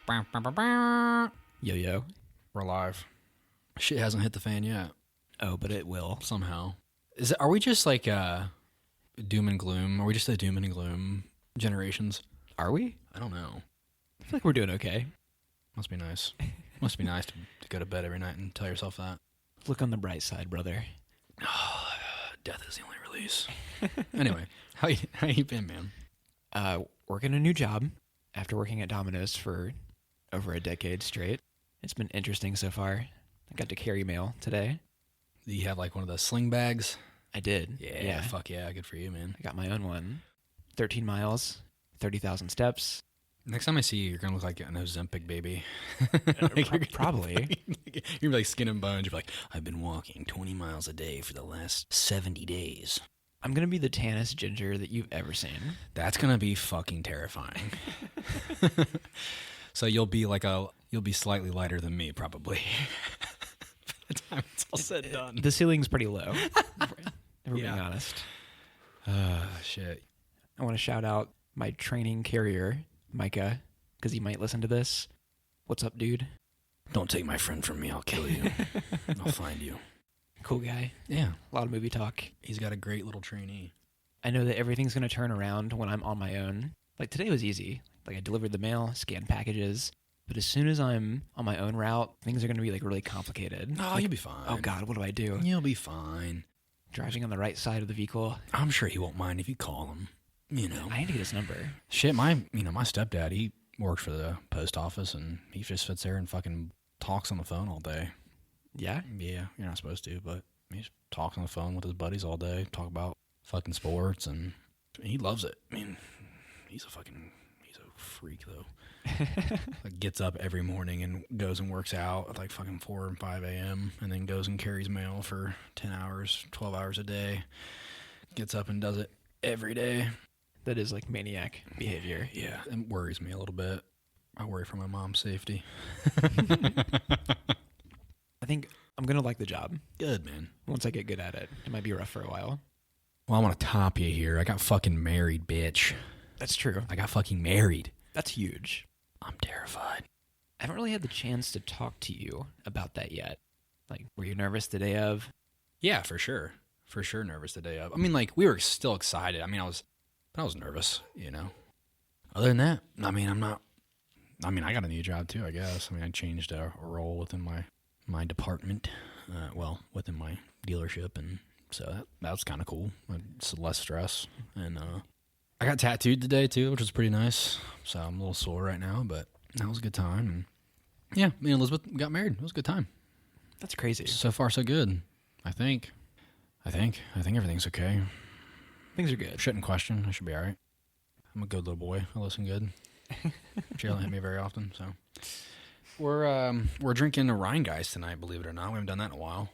Yo, yo. We're live. Shit hasn't hit the fan yet. Oh, but it will. Somehow. Are we just like doom and gloom? Are we just the doom and gloom generations? Are we? I don't know. I feel like we're doing okay. Must be nice. Must be nice to go to bed every night and tell yourself that. Look on the bright side, brother. Death is the only release. Anyway, how you been, man? Working a new job after working at Domino's for over a decade straight. It's been interesting so far. I got to carry mail today. Do you have like one of those sling bags? I did. Yeah. Fuck yeah. Good for you, man. I got my own one. 13 miles, 30,000 steps. Next time I see you, you're going to look like an Ozempic baby. Probably. You're like skin and bones. You're like, I've been walking 20 miles a day for the last 70 days. I'm going to be the tannest ginger that you've ever seen. That's going to be fucking terrifying. So you'll be slightly lighter than me, probably. By the time it's all said and done. The ceiling's pretty low, if we're being honest. Shit. I want to shout out my training carrier, Micah, because he might listen to this. What's up, dude? Don't take my friend from me. I'll kill you. I'll find you. Cool guy. Yeah. A lot of movie talk. He's got a great little trainee. I know that everything's going to turn around when I'm on my own. Like today was easy. Like I delivered the mail, scanned packages. But as soon as I'm on my own route, things are going to be like really complicated. Oh, like, you'll be fine. Oh God, what do I do? You'll be fine. Driving on the right side of the vehicle. I'm sure he won't mind if you call him. You know. I need to get his number. Shit, my stepdad, he works for the post office and he just sits there and fucking talks on the phone all day. Yeah? Yeah, you're not supposed to, but he just talks on the phone with his buddies all day, talk about fucking sports, and he loves it. I mean, he's a freak, though. Like, gets up every morning and goes and works out at like fucking 4 and 5 a.m. and then goes and carries mail for 10 hours, 12 hours a day. Gets up and does it every day. That is like maniac behavior. Yeah, it worries me a little bit. I worry for my mom's safety. I think I'm going to like the job. Good, man. Once I get good at it. It might be rough for a while. Well, I want to top you here. I got fucking married, bitch. That's true. I got fucking married. That's huge. I'm terrified. I haven't really had the chance to talk to you about that yet. Like, were you nervous the day of? Yeah, for sure. For sure nervous the day of. I mean, like, we were still excited. I mean, I was nervous, you know. Other than that, I mean, I got a new job too, I guess. I mean, I changed a role within my department, within my dealership, and so that was kind of cool. It's less stress, and I got tattooed today too, which was pretty nice. So I'm a little sore right now, but that was a good time. And yeah, me and Elizabeth got married. It was a good time. That's crazy. So far, so good. I think everything's okay. Things are good. Shouldn't question. I should be all right. I'm a good little boy. I listen good. She doesn't hit me very often, so we're drinking a Rhine Guys tonight. Believe it or not, we haven't done that in a while.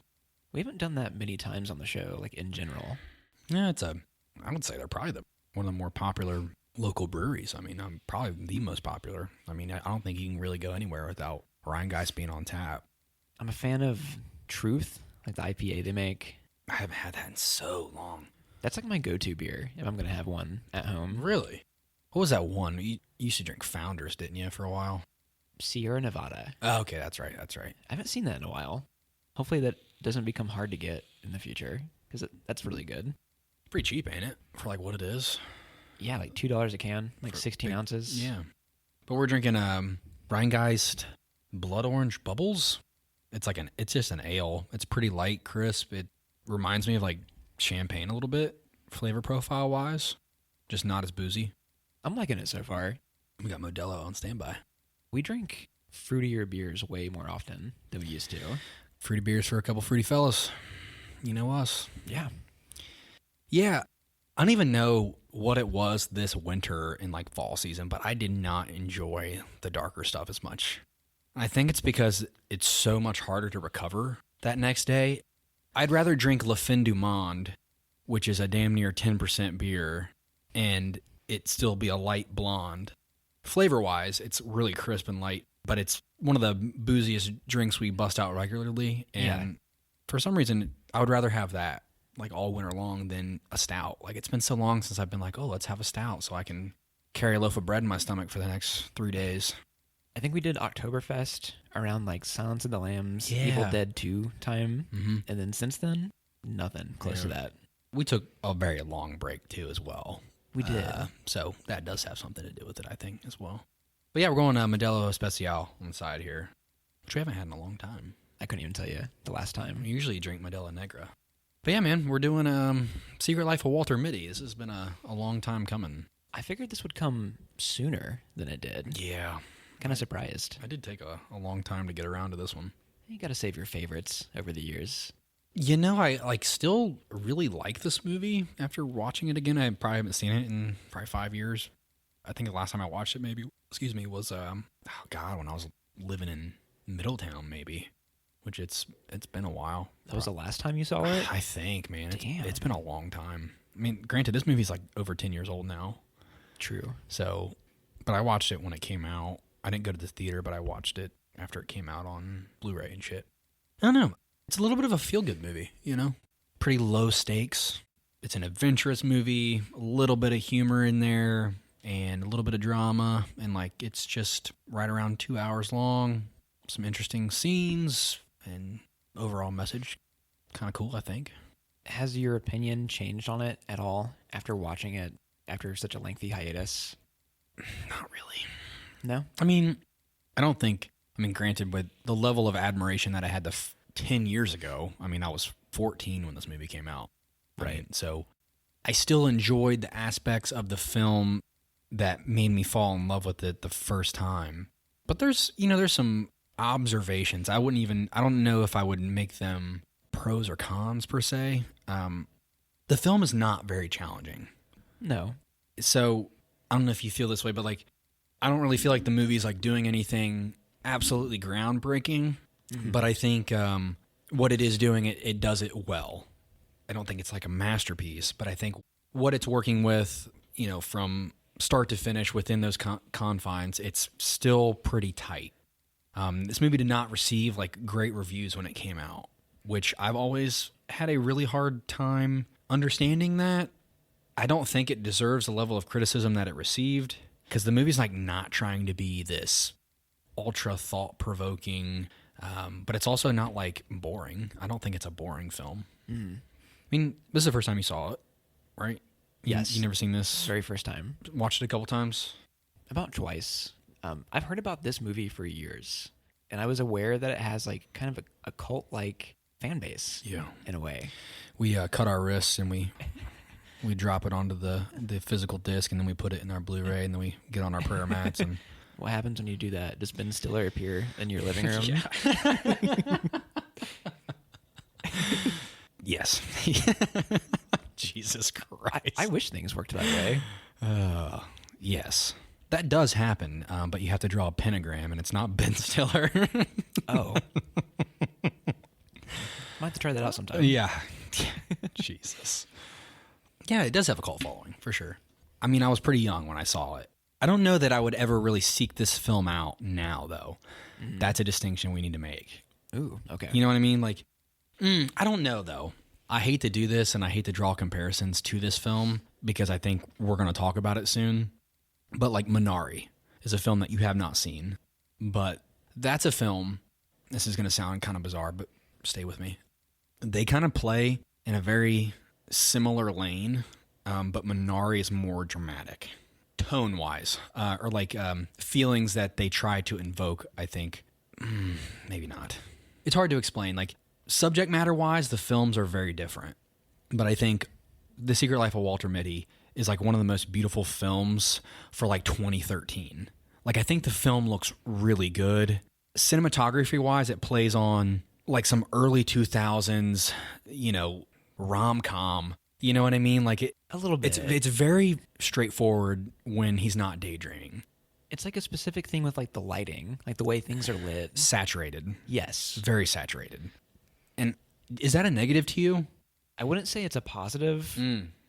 We haven't done that many times on the show, like in general. Yeah, I would say they're probably one of the more popular local breweries. I mean, probably the most popular. I mean, I don't think you can really go anywhere without Rhine Guys being on tap. I'm a fan of Truth, like the IPA they make. I haven't had that in so long. That's like my go-to beer if I'm going to have one at home. Really? What was that one? You used to drink Founders, didn't you, for a while? Sierra Nevada. Oh, okay, that's right. I haven't seen that in a while. Hopefully that doesn't become hard to get in the future, because that's really good. Pretty cheap, ain't it? For like what it is? Yeah, like $2 a can, like 16 ounces. Yeah. But we're drinking Rheingeist Blood Orange Bubbles. It's just an ale. It's pretty light, crisp. It reminds me of like champagne a little bit, flavor profile wise. Just not as boozy. I'm liking it so far. We got Modelo on standby. We drink fruitier beers way more often than we used to. Fruity beers for a couple fruity fellas. You know us. Yeah. Yeah. I don't even know what it was this winter in like fall season, but I did not enjoy the darker stuff as much. I think it's because it's so much harder to recover that next day. I'd rather drink Le Fin du Monde, which is a damn near 10% beer, and it still be a light blonde. Flavor-wise, it's really crisp and light, but it's one of the booziest drinks we bust out regularly, and for some reason, I would rather have that like all winter long than a stout. Like, it's been so long since I've been like, oh, let's have a stout so I can carry a loaf of bread in my stomach for the next 3 days. I think we did Oktoberfest around like Silence of the Lambs, Yeah. Evil Dead 2 time. Mm-hmm. And then since then, nothing close to that. We took a very long break too, as well. We did. So that does have something to do with it, I think, as well. But yeah, we're going Modelo Especial on the side here, which we haven't had in a long time. I couldn't even tell you the last time. We usually drink Modelo Negra. But yeah, man, we're doing Secret Life of Walter Mitty. This has been a long time coming. I figured this would come sooner than it did. Yeah. Kind of surprised. I did take a long time to get around to this one. You got to save your favorites over the years. You know, I still really like this movie after watching it again. I probably haven't seen it in probably 5 years. I think the last time I watched it was when I was living in Middletown, maybe, which it's been a while. That was the last time you saw it? I think, man. Damn. It's been a long time. I mean, granted, this movie's like over 10 years old now. True. So, but I watched it when it came out. I didn't go to the theater, but I watched it after it came out on Blu-ray and shit. I don't know. It's a little bit of a feel-good movie, you know? Pretty low stakes. It's an adventurous movie, a little bit of humor in there, and a little bit of drama, and like it's just right around 2 hours long. Some interesting scenes, and overall message. Kind of cool, I think. Has your opinion changed on it at all after watching it after such a lengthy hiatus? Not really. No? I mean, granted, with the level of admiration that I had 10 years ago, I mean, I was 14 when this movie came out. Right. So I still enjoyed the aspects of the film that made me fall in love with it the first time. But there's some observations. I don't know if I would make them pros or cons per se. The film is not very challenging. No. So I don't know if you feel this way, but like, I don't really feel like the movie's like doing anything absolutely groundbreaking, but I think what it is doing, it does it well. I don't think it's like a masterpiece, but I think what it's working with, you know, from start to finish within those confines, it's still pretty tight. This movie did not receive like great reviews when it came out, which I've always had a really hard time understanding that. I don't think it deserves the level of criticism that it received, because the movie's like not trying to be this ultra thought-provoking, but it's also not like boring. I don't think it's a boring film. I mean, this is the first time you saw it, right? Yes. You never seen this? Very first time. Watched it a couple times? About twice. I've heard about this movie for years, and I was aware that it has like kind of a cult-like fan base. Yeah. In a way. We cut our wrists and we drop it onto the physical disc, and then we put it in our Blu-ray, and then we get on our prayer mats. And what happens when you do that? Does Ben Stiller appear in your living room? Yes. Jesus Christ. I wish things worked that way. Yes. That does happen, but you have to draw a pentagram, and it's not Ben Stiller. Oh. Might have to try that out sometime. Yeah. Jesus. Yeah, it does have a cult following, for sure. I mean, I was pretty young when I saw it. I don't know that I would ever really seek this film out now, though. That's a distinction we need to make. Ooh, okay. You know what I mean? Like, I don't know, though. I hate to do this, and I hate to draw comparisons to this film, because I think we're going to talk about it soon. But, like, Minari is a film that you have not seen. But that's a film, this is going to sound kind of bizarre, but stay with me. They kind of play in a very similar lane, but Minari is more dramatic, tone-wise, or like feelings that they try to invoke, I think. Maybe not. It's hard to explain. Like, subject matter-wise, the films are very different. But I think The Secret Life of Walter Mitty is like one of the most beautiful films for like 2013. Like, I think the film looks really good. Cinematography-wise, it plays on like some early 2000s, you know, rom-com. You know what I mean? Like, it a little bit. It's very straightforward when he's not daydreaming. It's like a specific thing with like the lighting, like the way things are lit. Saturated. Yes. Very saturated. And is that a negative to you? I wouldn't say it's a positive,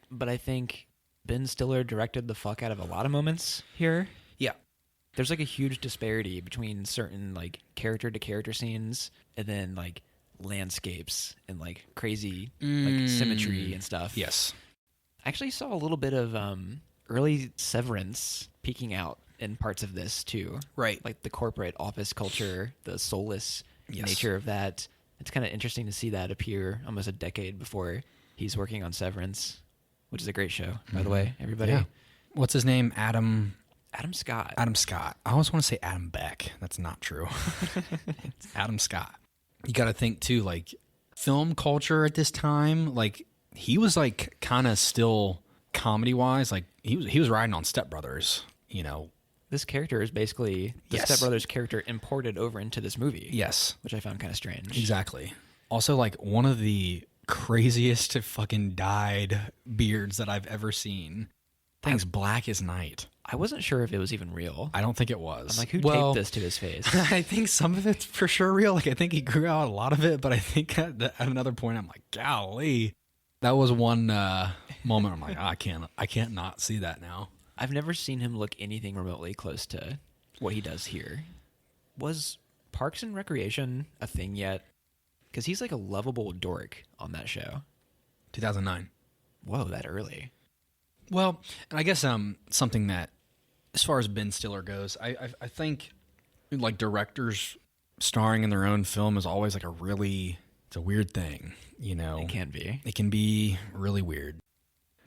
but I think Ben Stiller directed the fuck out of a lot of moments here. Yeah. There's like a huge disparity between certain like character to character scenes and then like landscapes and like crazy like symmetry and stuff. Yes. I actually saw a little bit of early Severance peeking out in parts of this too. Right. Like the corporate office culture, the soulless Yes. nature of that. It's kind of interesting to see that appear almost a decade before he's working on Severance, which is a great show, by the way, everybody. Yeah. What's his name? Adam Scott. Adam Scott. I always want to say Adam Beck. That's not true. It's Adam Scott. You got to think too, like film culture at this time, like he was like kind of still comedy wise, like he was riding on Step Brothers, you know. This character is basically the Yes. Step Brothers character imported over into this movie. Yes. Which I found kind of strange. Exactly. Also, like one of the craziest fucking dyed beards that I've ever seen. Thing's black as night. I wasn't sure if it was even real. I don't think it was. I'm like, who taped this to his face? I think some of it's for sure real. Like, I think he grew out a lot of it, but I think at another point, I'm like, golly. That was one moment I'm like, I can't not see that now. I've never seen him look anything remotely close to what he does here. Was Parks and Recreation a thing yet? Because he's like a lovable dork on that show. 2009. Whoa, that early. Well, and I guess something that, as far as Ben Stiller goes, I think like directors starring in their own film is always like it's a weird thing, you know. It can be. It can be really weird.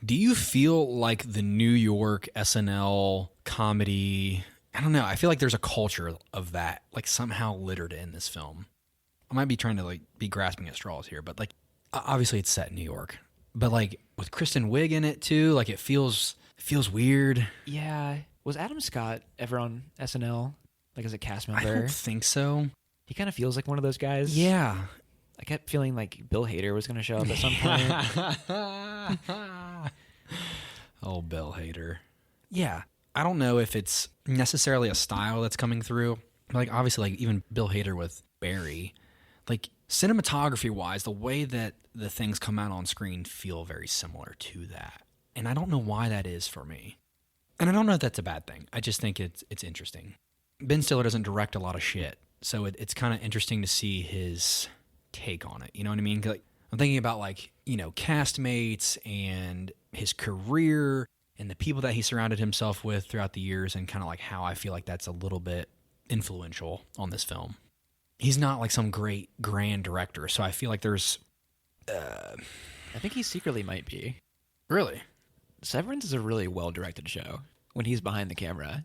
Do you feel like the New York SNL comedy, I don't know, I feel like there's a culture of that, like somehow littered in this film. I might be trying to like be grasping at straws here, but like obviously it's set in New York. But like with Kristin Wiig in it too, like it feels weird. Yeah. Was Adam Scott ever on SNL? Like as a cast I member? don't think so. He kind of feels like one of those guys. Yeah. I kept feeling like Bill Hader was going to show up at some point. Oh, Bill Hader. Yeah. I don't know if it's necessarily a style that's coming through. Like obviously like even Bill Hader with Barry, like cinematography wise, the way that the things come out on screen feel very similar to that. And I don't know why that is for me. And I don't know if that's a bad thing. I just think it's interesting. Ben Stiller doesn't direct a lot of shit. So it's kind of interesting to see his take on it. You know what I mean? Like, I'm thinking about like, you know, castmates and his career and the people that he surrounded himself with throughout the years and kind of like how I feel like that's a little bit influential on this film. He's not like some great grand director. So I feel like there's... I think he secretly might be. Really? Severance is a really well-directed show when he's behind the camera.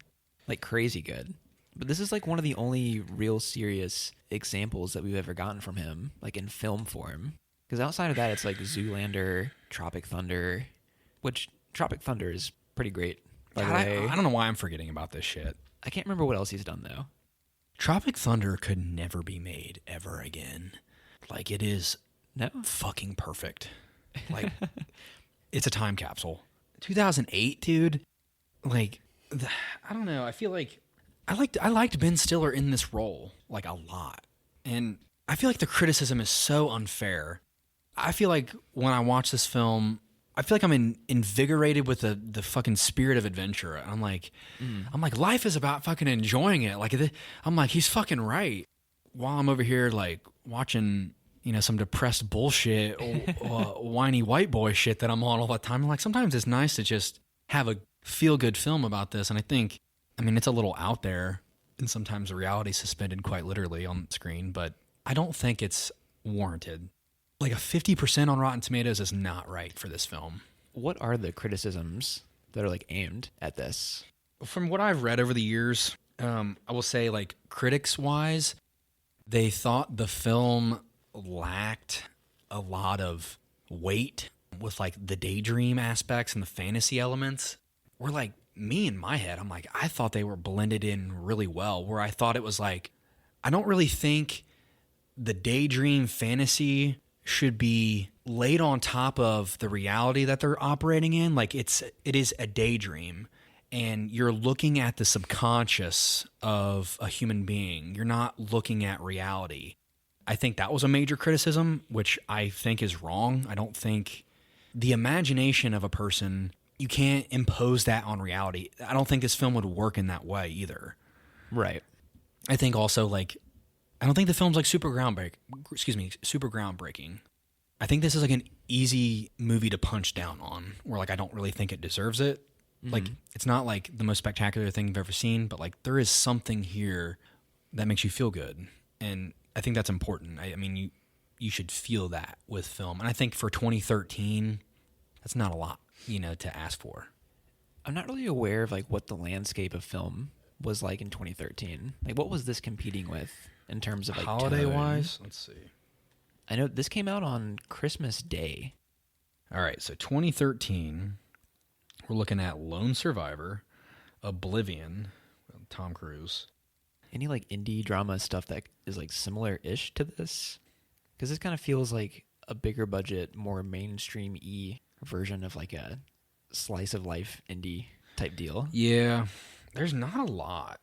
Like, crazy good. But this is like one of the only real serious examples that we've ever gotten from him, like in film form. Because outside of that, it's like Zoolander, Tropic Thunder, which Tropic Thunder is pretty great, by the way. I don't know why I'm forgetting about this shit. I can't remember what else he's done, though. Tropic Thunder could never be made ever again. Like, it is No? fucking perfect. Like, it's a time capsule. 2008, dude. Like, I don't know. I feel like I liked Ben Stiller in this role like a lot, and I feel like the criticism is so unfair. I feel like when I watch this film, I feel like I'm invigorated with the fucking spirit of adventure. And I'm like, life is about fucking enjoying it. Like, I'm like, he's fucking right. While I'm over here like watching, you know, some depressed bullshit, whiny white boy shit that I'm on all the time. Like, sometimes it's nice to just have a feel good film about this. And I think, I mean, it's a little out there, and sometimes the reality suspended quite literally on screen, but I don't think it's warranted. Like a 50% on Rotten Tomatoes is not right for this film. What are the criticisms that are like aimed at this? From what I've read over the years, I will say like critics wise, they thought the film lacked a lot of weight with like the daydream aspects and the fantasy elements. Where like me in my head, I'm like, I thought they were blended in really well, where I thought it was like, I don't really think the daydream fantasy should be laid on top of the reality that they're operating in. Like it is a daydream, and you're looking at the subconscious of a human being. You're not looking at reality. I think that was a major criticism, which I think is wrong. I don't think the imagination of a person, you can't impose that on reality. I don't think this film would work in that way either. Right. I think also like, I don't think the film's like super groundbreaking. I think this is like an easy movie to punch down on, where like I don't really think it deserves it. Like, it's not like the most spectacular thing you've ever seen, but like there is something here that makes you feel good. And I think that's important. I mean, you should feel that with film. And I think for 2013, that's not a lot, to ask for. I'm not really aware of like what the landscape of film was like in 2013. Like, what was this competing with in terms of like holiday-wise? Let's see. I know this came out on Christmas Day. All right, so 2013, we're looking at Lone Survivor, Oblivion, Tom Cruise. Any like indie drama stuff that is like similar-ish to this? Because this kind of feels like a bigger budget, more mainstream-y version of like a slice of life indie type deal. Yeah, there's not a lot,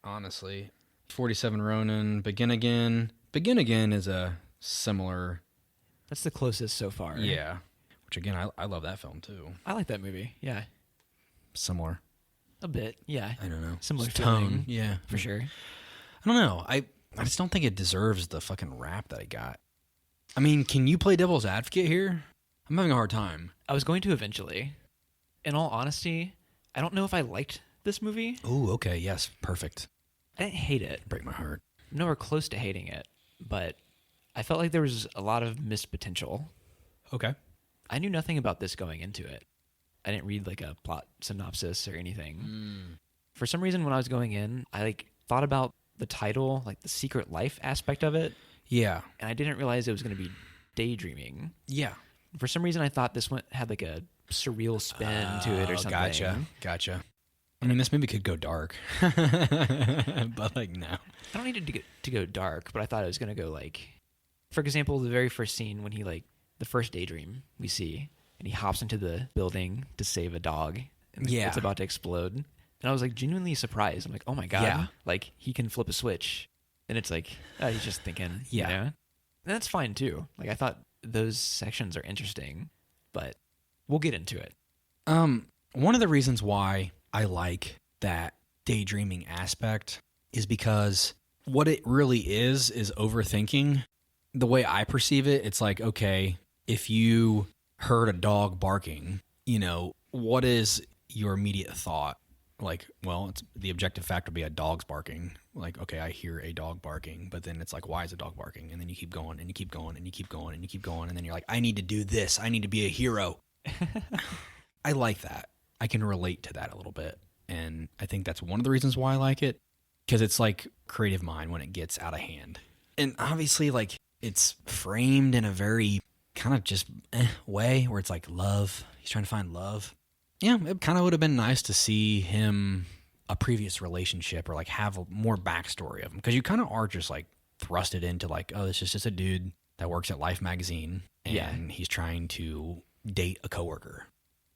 honestly. 47 Ronin, Begin Again. Begin Again is a similar. That's the closest so far. Yeah, which again, I love that film too. I like that movie. Yeah, similar. A bit. Yeah, I don't know. Similar tone. Yeah, for sure. I don't know. I just don't think it deserves the fucking rap that it got. I mean, can you play devil's advocate here? I'm having a hard time. I was going to eventually. In all honesty, I don't know if I liked this movie. Ooh, okay, yes, perfect. I didn't hate it. Break my heart. I'm nowhere close to hating it, but I felt like there was a lot of missed potential. Okay. I knew nothing about this going into it. I didn't read like a plot synopsis or anything. For some reason, when I was going in, I like thought about the title, like the secret life aspect of it. Yeah. And I didn't realize it was going to be daydreaming. Yeah. For some reason, I thought this one had like a surreal spin to it or something. Gotcha. I mean, this movie could go dark, but like, no. I don't need it to go dark, but I thought it was going to go like, for example, the very first scene when he like, the first daydream we see, and he hops into the building to save a dog, and it's about to explode. And I was like genuinely surprised. I'm like, oh my God, like he can flip a switch. And it's like, he's just thinking, And that's fine too. Like I thought those sections are interesting, but we'll get into it. One of the reasons why I like that daydreaming aspect is because what it really is overthinking. The way I perceive it, it's like, okay, if you heard a dog barking, what is your immediate thought? Like, well, it's the objective fact would be a dog's barking. Like, okay, I hear a dog barking, but then it's like, why is a dog barking? And then you keep going and you keep going and you keep going and you keep going. And then you're like, I need to do this. I need to be a hero. I like that. I can relate to that a little bit. And I think that's one of the reasons why I like it, because it's like creative mind when it gets out of hand. And obviously, like, it's framed in a very kind of just way where it's like love. He's trying to find love. Yeah, it kind of would have been nice to see him a previous relationship or like have more backstory of him, because you kind of are just like thrusted into like, oh, this is just a dude that works at Life magazine and he's trying to date a coworker.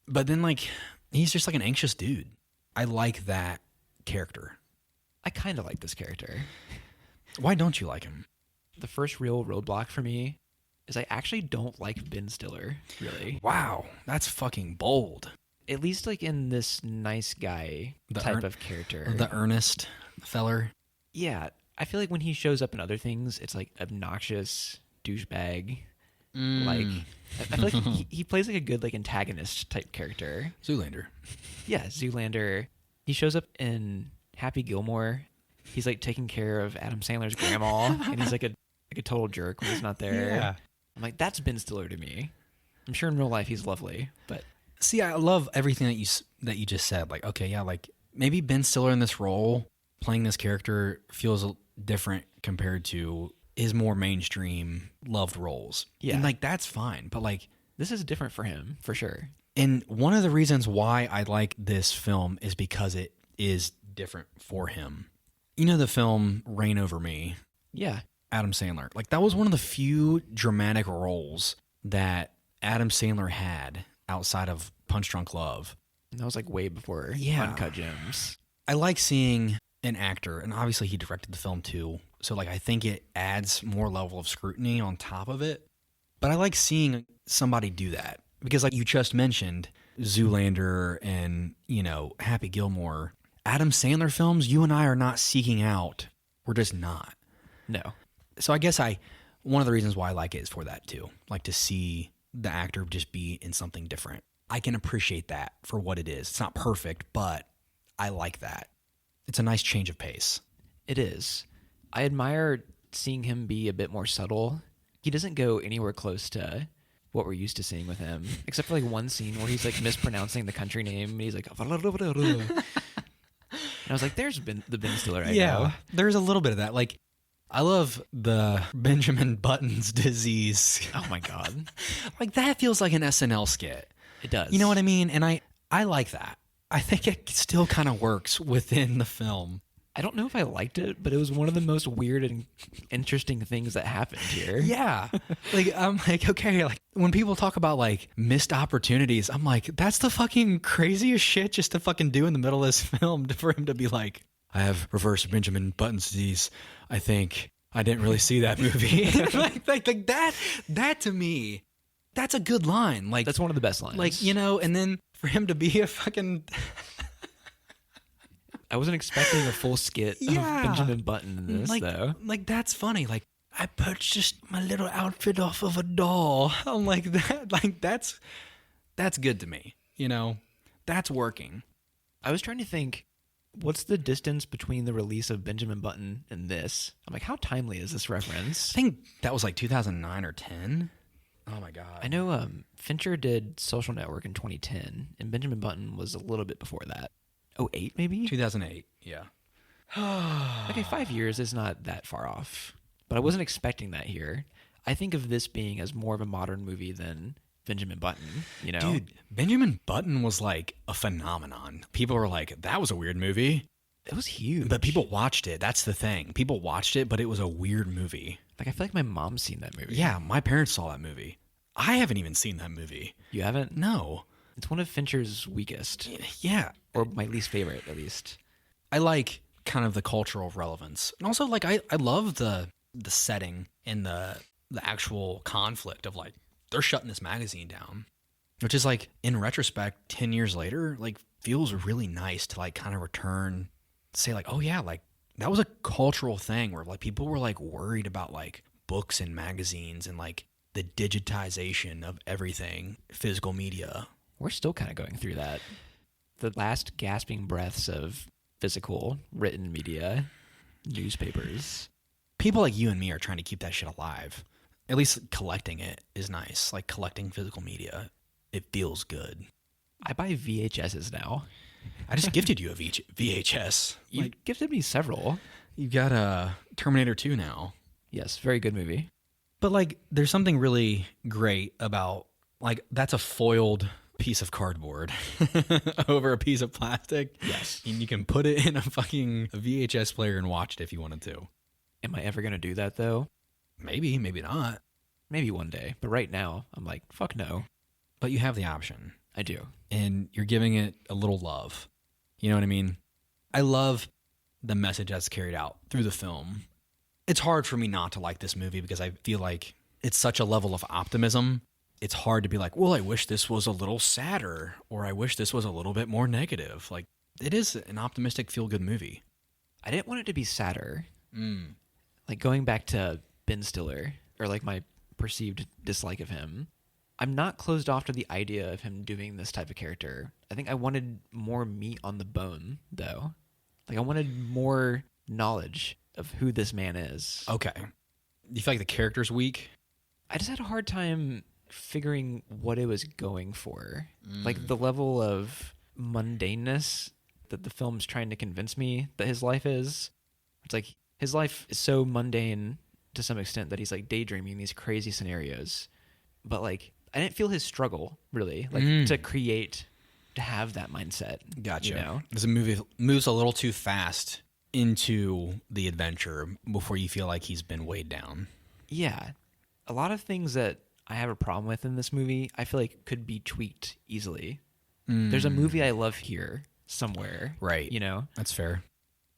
But then like he's just like an anxious dude. I like that character. I kind of like this character. Why don't you like him? The first real roadblock for me is I actually don't like Ben Stiller, really. Wow, that's fucking bold. At least like in this nice guy type of character. The earnest feller. Yeah. I feel like when he shows up in other things, it's like obnoxious douchebag. Like, I feel like he plays like a good like antagonist type character. Zoolander. Yeah, Zoolander. He shows up in Happy Gilmore. He's like taking care of Adam Sandler's grandma, and he's like a total jerk when he's not there. Yeah. I'm like, that's Ben Stiller to me. I'm sure in real life he's lovely, but see, I love everything that you just said. Like, okay, yeah, like maybe Ben Stiller in this role, playing this character, feels different compared to his more mainstream loved roles. Yeah, and like that's fine, but like this is different for him for sure. And one of the reasons why I like this film is because it is different for him. You know the film Reign Over Me? Yeah. Adam Sandler. Like that was one of the few dramatic roles that Adam Sandler had outside of Punch Drunk Love. And that was like way before Uncut Gems. I like seeing an actor, and obviously he directed the film too, so like I think it adds more level of scrutiny on top of it. But I like seeing somebody do that because like you just mentioned, Zoolander and, Happy Gilmore, Adam Sandler films you and I are not seeking out. We're just not. No. So I guess one of the reasons why I like it is for that too. Like to see the actor just be in something different. I can appreciate that for what it is. It's not perfect, but I like that. It's a nice change of pace. It is. I admire seeing him be a bit more subtle. He doesn't go anywhere close to what we're used to seeing with him, except for like one scene where he's like mispronouncing the country name, and he's like, and I was like, there's the Ben Stiller I know. There's a little bit of that. Like, I love the Benjamin Button's disease. Oh my God. Like, that feels like an SNL skit. It does. You know what I mean? And I like that. I think it still kind of works within the film. I don't know if I liked it, but it was one of the most weird and interesting things that happened here. Yeah. Like, I'm like, okay, like when people talk about like missed opportunities, I'm like, that's the fucking craziest shit just to fucking do in the middle of this film for him to be like, I have reverse Benjamin Button's disease. I think I didn't really see that movie. like that to me, that's a good line. Like, that's one of the best lines. Like, you know, and then for him to be a fucking... I wasn't expecting a full skit of Benjamin Button in this, though. Like, that's funny. Like, I purchased my little outfit off of a doll. I'm like, that. Like, that's good to me. You know, that's working. I was trying to think, what's the distance between the release of Benjamin Button and this? I'm like, how timely is this reference? I think that was like 2009 or 10. Oh my God. I know Fincher did Social Network in 2010, and Benjamin Button was a little bit before that. 2008 maybe? 2008, yeah. Okay, 5 years is not that far off. But I wasn't expecting that here. I think of this being as more of a modern movie than Benjamin Button, you know? Dude, Benjamin Button was like a phenomenon. People were like, that was a weird movie. It was huge. But people watched it. That's the thing. People watched it, but it was a weird movie. Like, I feel like my mom's seen that movie. Yeah, my parents saw that movie. I haven't even seen that movie. You haven't? No. It's one of Fincher's weakest. Yeah. Or my least favorite, at least. I like kind of the cultural relevance. And also, like, I love the setting and the actual conflict of, like, they're shutting this magazine down. Which is, like, in retrospect, 10 years later, like, feels really nice to, like, kind of return, say, like, oh, yeah, like, that was a cultural thing where, like, people were, like, worried about, like, books and magazines and, like, the digitization of everything, physical media. We're still kind of going through that. The last gasping breaths of physical written media, newspapers. People like you and me are trying to keep that shit alive. At least collecting it is nice. Like collecting physical media, it feels good. I buy VHSs now. I just gifted you a VHS. You gifted me several. You got a Terminator 2 now. Yes, very good movie. But like, there's something really great about, like, that's a foiled piece of cardboard over a piece of plastic. Yes. And you can put it in a fucking VHS player and watch it if you wanted to. Am I ever going to do that, though? Maybe, maybe not. Maybe one day. But right now, I'm like, fuck no. But you have the option. I do. And you're giving it a little love. You know what I mean? I love the message that's carried out through the film. It's hard for me not to like this movie because I feel like it's such a level of optimism. It's hard to be like, well, I wish this was a little sadder, or I wish this was a little bit more negative. Like, it is an optimistic, feel-good movie. I didn't want it to be sadder. Like, going back to Ben Stiller, or like my perceived dislike of him, I'm not closed off to the idea of him doing this type of character. I think I wanted more meat on the bone, though. Like, I wanted more knowledge of who this man is. Okay. You feel like the character's weak? I just had a hard time figuring what it was going for. Like, the level of mundaneness that the film's trying to convince me that his life is. It's like, his life is so mundane to some extent that he's, like, daydreaming these crazy scenarios. But, like, I didn't feel his struggle, really, like, to have that mindset. Gotcha. You know? This movie moves a little too fast into the adventure before you feel like he's been weighed down. Yeah. A lot of things that I have a problem with in this movie, I feel like could be tweaked easily. There's a movie I love here somewhere. Right. You know? That's fair.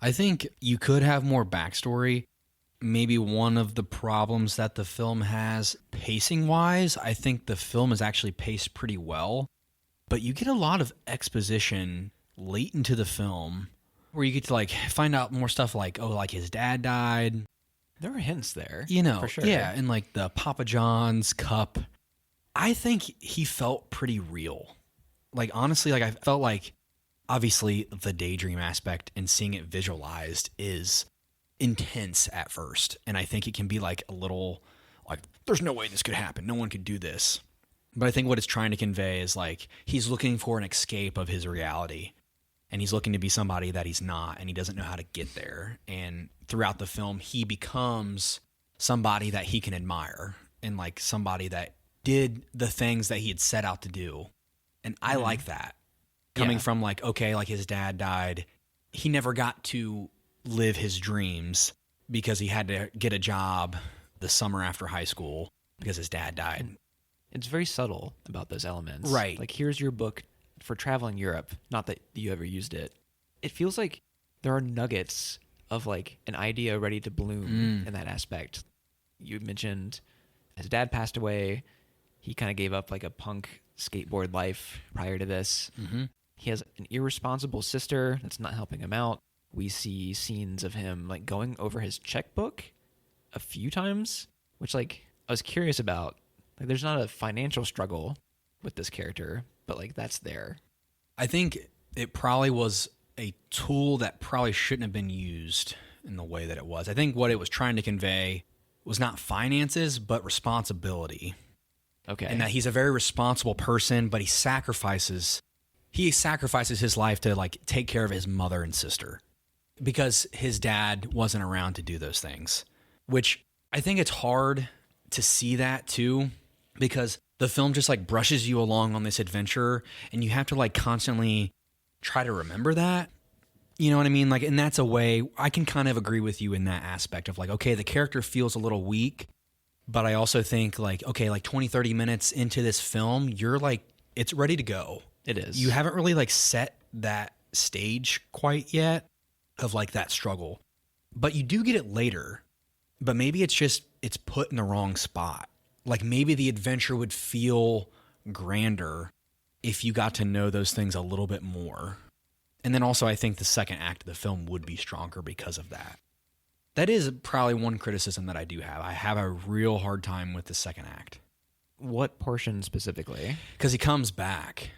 I think you could have more backstory. Maybe one of the problems that the film has pacing-wise, I think the film is actually paced pretty well. But you get a lot of exposition late into the film where you get to, like, find out more stuff like, oh, like his dad died. There were hints there. You know, for sure. Yeah, and like the Papa John's cup. I think he felt pretty real. Like, honestly, like I felt like obviously the daydream aspect and seeing it visualized is intense at first. And I think it can be like a little like, there's no way this could happen. No one could do this. But I think what it's trying to convey is like he's looking for an escape of his reality. And he's looking to be somebody that he's not, and he doesn't know how to get there. And throughout the film, he becomes somebody that he can admire and like somebody that did the things that he had set out to do. And I like that. Coming from like, okay, like his dad died. He never got to live his dreams because he had to get a job the summer after high school because his dad died. It's very subtle about those elements. Right. Like, here's your book for traveling Europe. Not that you ever used it. It feels like there are nuggets of like an idea ready to bloom in that aspect. You mentioned his dad passed away. He kind of gave up like a punk skateboard life prior to this. Mm-hmm. He has an irresponsible sister that's not helping him out. We see scenes of him like going over his checkbook a few times, which like I was curious about. Like, there's not a financial struggle with this character, but like that's there. I think it probably was a tool that probably shouldn't have been used in the way that it was. I think what it was trying to convey was not finances, but responsibility. Okay. And that he's a very responsible person, but he sacrifices his life to like take care of his mother and sister because his dad wasn't around to do those things, which I think it's hard to see that too, because the film just like brushes you along on this adventure and you have to like constantly try to remember that. You know what I mean? Like, and that's a way I can kind of agree with you in that aspect of like, okay, the character feels a little weak, but I also think like, okay, like 20, 30 minutes into this film, you're like, it's ready to go. It is. You haven't really like set that stage quite yet of like that struggle, but you do get it later, but maybe it's put in the wrong spot. Like maybe the adventure would feel grander if you got to know those things a little bit more. And then also I think the second act of the film would be stronger because of that. That is probably one criticism that I do have. I have a real hard time with the second act. What portion specifically? Because he comes back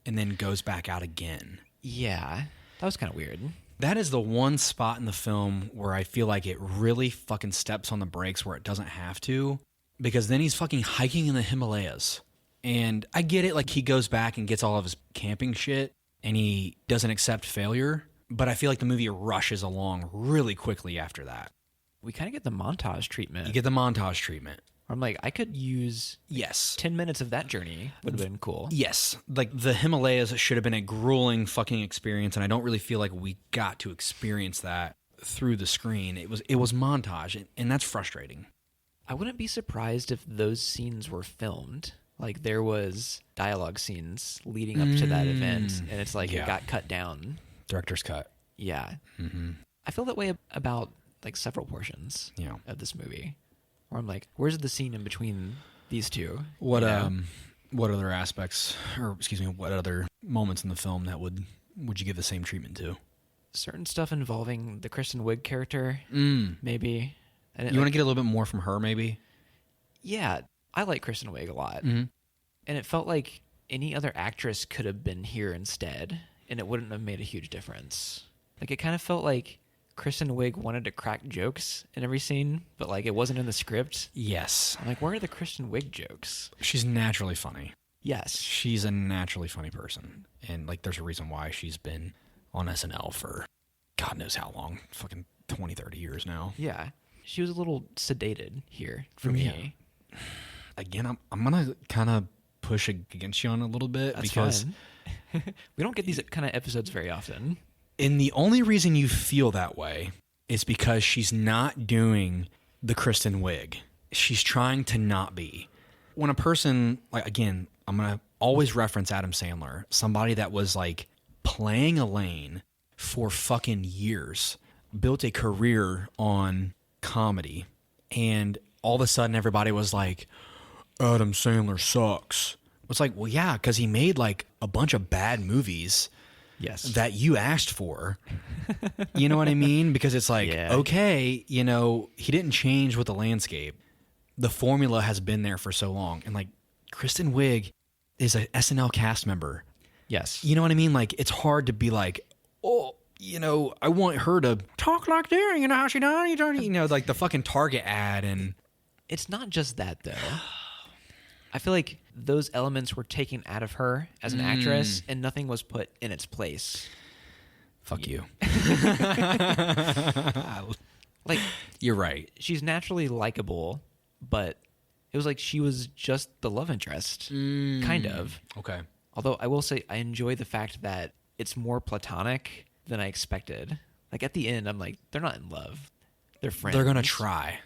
and then goes back out again. Yeah, that was kind of weird. That is the one spot in the film where I feel like it really fucking steps on the brakes where it doesn't have to, because then he's fucking hiking in the Himalayas. And I get it, like he goes back and gets all of his camping shit and he doesn't accept failure, but I feel like the movie rushes along really quickly after that. We kind of get the montage treatment. You get the montage treatment. I'm like, I could use 10 minutes of that journey. Would have been cool. Yes. Like the Himalayas should have been a grueling fucking experience, and I don't really feel like we got to experience that through the screen. It was montage, and that's frustrating. I wouldn't be surprised if those scenes were filmed. Like there was dialogue scenes leading up to that event, and it's like it got cut down. Director's cut. Yeah. Mm-hmm. I feel that way about like several portions of this movie. Where I'm like, where's the scene in between these two? What other aspects, or excuse me, what other moments in the film that would you give the same treatment to? Certain stuff involving the Kristin Wiig character, maybe. You want to get a little bit more from her, maybe? Yeah, I like Kristin Wiig a lot. Mm-hmm. And it felt like any other actress could have been here instead, and it wouldn't have made a huge difference. Like, it kind of felt like Kristin Wiig wanted to crack jokes in every scene, but like it wasn't in the script. Yes. I'm like, where are the Kristin Wiig jokes? She's naturally funny. Yes. She's a naturally funny person. And like there's a reason why she's been on SNL for God knows how long. Fucking 20, 30 years now. Yeah. She was a little sedated here for me. Again, I'm going to kind of push against you on a little bit. That's because fine. We don't get these kind of episodes very often. And the only reason you feel that way is because she's not doing the Kristin Wiig. She's trying to not be. When a person, like, again, I'm going to always reference Adam Sandler, somebody that was like playing a lane for fucking years, built a career on comedy, and all of a sudden everybody was like, Adam Sandler sucks. It's like, well, yeah, because he made like a bunch of bad movies. Yes. That you asked for. You know what I mean? Because it's like, okay, he didn't change with the landscape. The formula has been there for so long. And like Kristin Wiig is a SNL cast member Yes. You know what I mean? Like, it's hard to be like, oh, you know, I want her to talk like that. You know how she does? You know, like the fucking Target ad. And it's not just that, though. I feel like those elements were taken out of her as an actress, and nothing was put in its place. Fuck you. Like, you're right. she's naturally likable, but it was like she was just the love interest, kind of. Okay. Although I will say I enjoy the fact that it's more platonic than I expected. Like, at the end, I'm like, they're not in love. They're friends. They're going to try.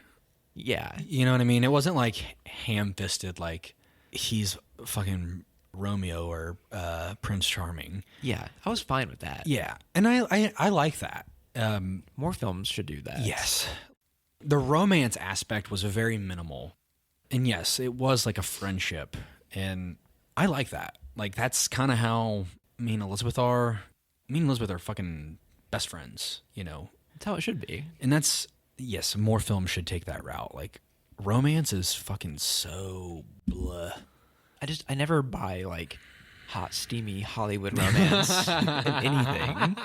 Yeah. You know what I mean? It wasn't like ham-fisted, like he's fucking Romeo or Prince Charming. Yeah. I was fine with that. Yeah. And I like that. More films should do that. Yes. The romance aspect was very minimal. And yes, it was like a friendship. And I like that. Like, that's kind of how me and Elizabeth are fucking best friends, you know? That's how it should be. And that's, yes, more films should take that route. Like, romance is fucking so blah. I never buy, like, hot, steamy Hollywood romance in anything.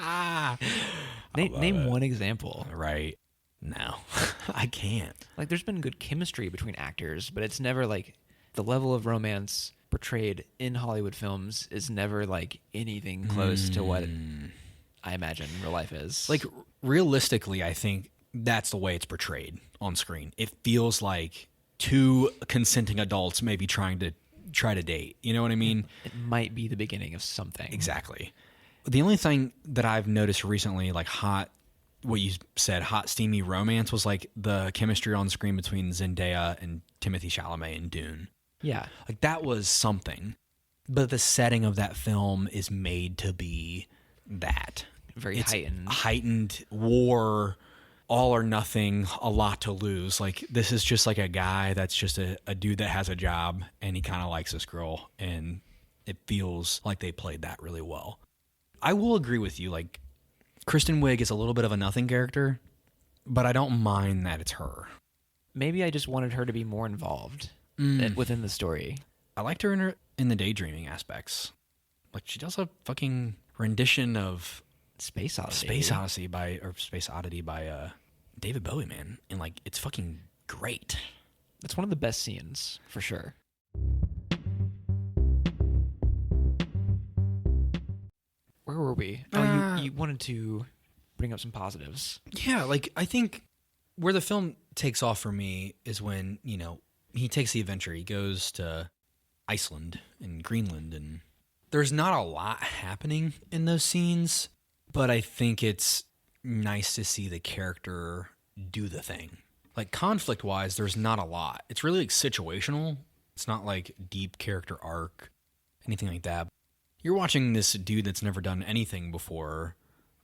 Name one example. Right. No, I can't. Like, there's been good chemistry between actors, but it's never, like, the level of romance portrayed in Hollywood films is never, like, anything close to what I imagine real life is. Like, realistically, I think that's the way it's portrayed on screen. It feels like two consenting adults maybe try to date. You know what I mean? It might be the beginning of something. Exactly. The only thing that I've noticed recently, like what you said, hot, steamy romance, was like the chemistry on screen between Zendaya and Timothée Chalamet in Dune. Yeah. Like, that was something. But the setting of that film is made to be that. Very It's heightened. Heightened war, all or nothing, a lot to lose. Like, this is just like a guy that's just a dude that has a job, and he kind of likes this girl, and it feels like they played that really well. I will agree with you. Like, Kristin Wiig is a little bit of a nothing character, but I don't mind that it's her. Maybe I just wanted her to be more involved within the story. I liked her in the daydreaming aspects. Like, she does a fucking rendition of Space Odyssey. Space Odyssey by David Bowie, man. And, like, it's fucking great. That's one of the best scenes, for sure. Where were we? Oh, you wanted to bring up some positives. Yeah, like, I think where the film takes off for me is when, you know, he takes the adventure. He goes to Iceland and Greenland, and there's not a lot happening in those scenes, but I think it's nice to see the character do the thing. Like, conflict-wise, there's not a lot. It's really, like, situational. It's not, like, deep character arc, anything like that. You're watching this dude that's never done anything before,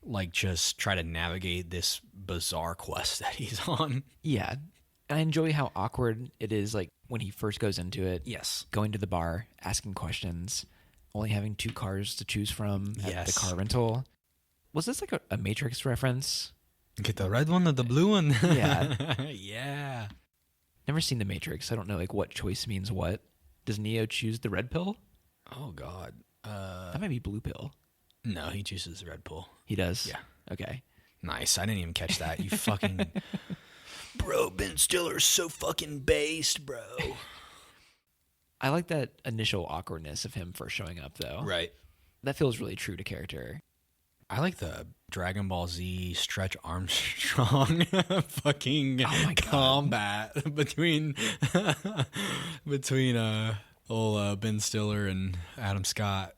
like, just try to navigate this bizarre quest that he's on. Yeah. And I enjoy how awkward it is, like, when he first goes into it. Yes. Going to the bar, asking questions, only having 2 cars to choose from at the Yes. car rental. Was this, like, a Matrix reference? Get the red one or the blue one? Yeah. Yeah. Never seen The Matrix. I don't know, like, what choice means what. Does Neo choose the red pill? Oh, God. That might be blue pill. No, he chooses the red pill. He does? Yeah. Okay. Nice. I didn't even catch that. You fucking... Bro, Ben Stiller's so fucking based, bro. I like that initial awkwardness of him first showing up, though. Right. That feels really true to character. I like the Dragon Ball Z Stretch Armstrong fucking combat between old Ben Stiller and Adam Scott.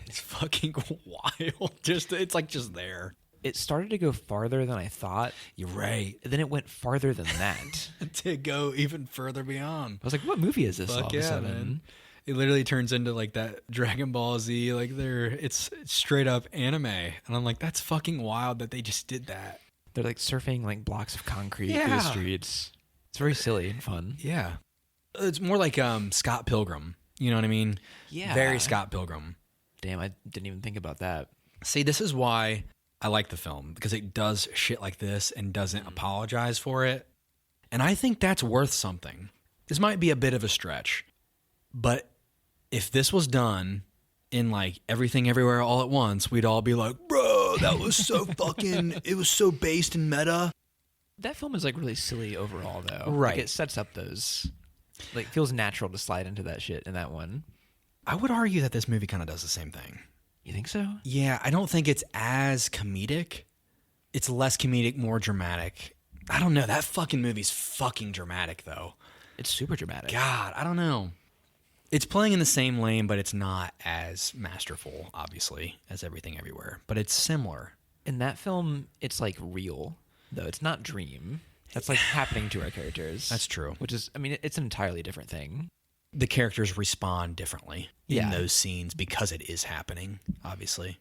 It's fucking wild. It's like just there. It started to go farther than I thought. You're right. Then it went farther than that. To go even further beyond. I was like, what movie is this all of a sudden? Man. It literally turns into like that Dragon Ball Z, like it's straight up anime. And I'm like, that's fucking wild that they just did that. They're like surfing like blocks of concrete through the streets. It's very silly and fun. Yeah. It's more like Scott Pilgrim. You know what I mean? Yeah. Very Scott Pilgrim. Damn, I didn't even think about that. See, this is why I like the film, because it does shit like this and doesn't apologize for it. And I think that's worth something. This might be a bit of a stretch, but if this was done in like Everything Everywhere All at Once, we'd all be like, bro, that was so fucking, it was so based in meta. That film is like really silly overall, though. Right. Like, it sets up those, like, feels natural to slide into that shit in that one. I would argue that this movie kind of does the same thing. You think so? Yeah, I don't think it's as comedic. It's less comedic, more dramatic. I don't know. That fucking movie's fucking dramatic, though. It's super dramatic. God, I don't know. It's playing in the same lane, but it's not as masterful, obviously, as Everything Everywhere. But it's similar. In that film, it's like real, though. It's not dream. That's like happening to our characters. That's true. Which is, I mean, it's an entirely different thing. The characters respond differently Yeah. in those scenes because it is happening, obviously.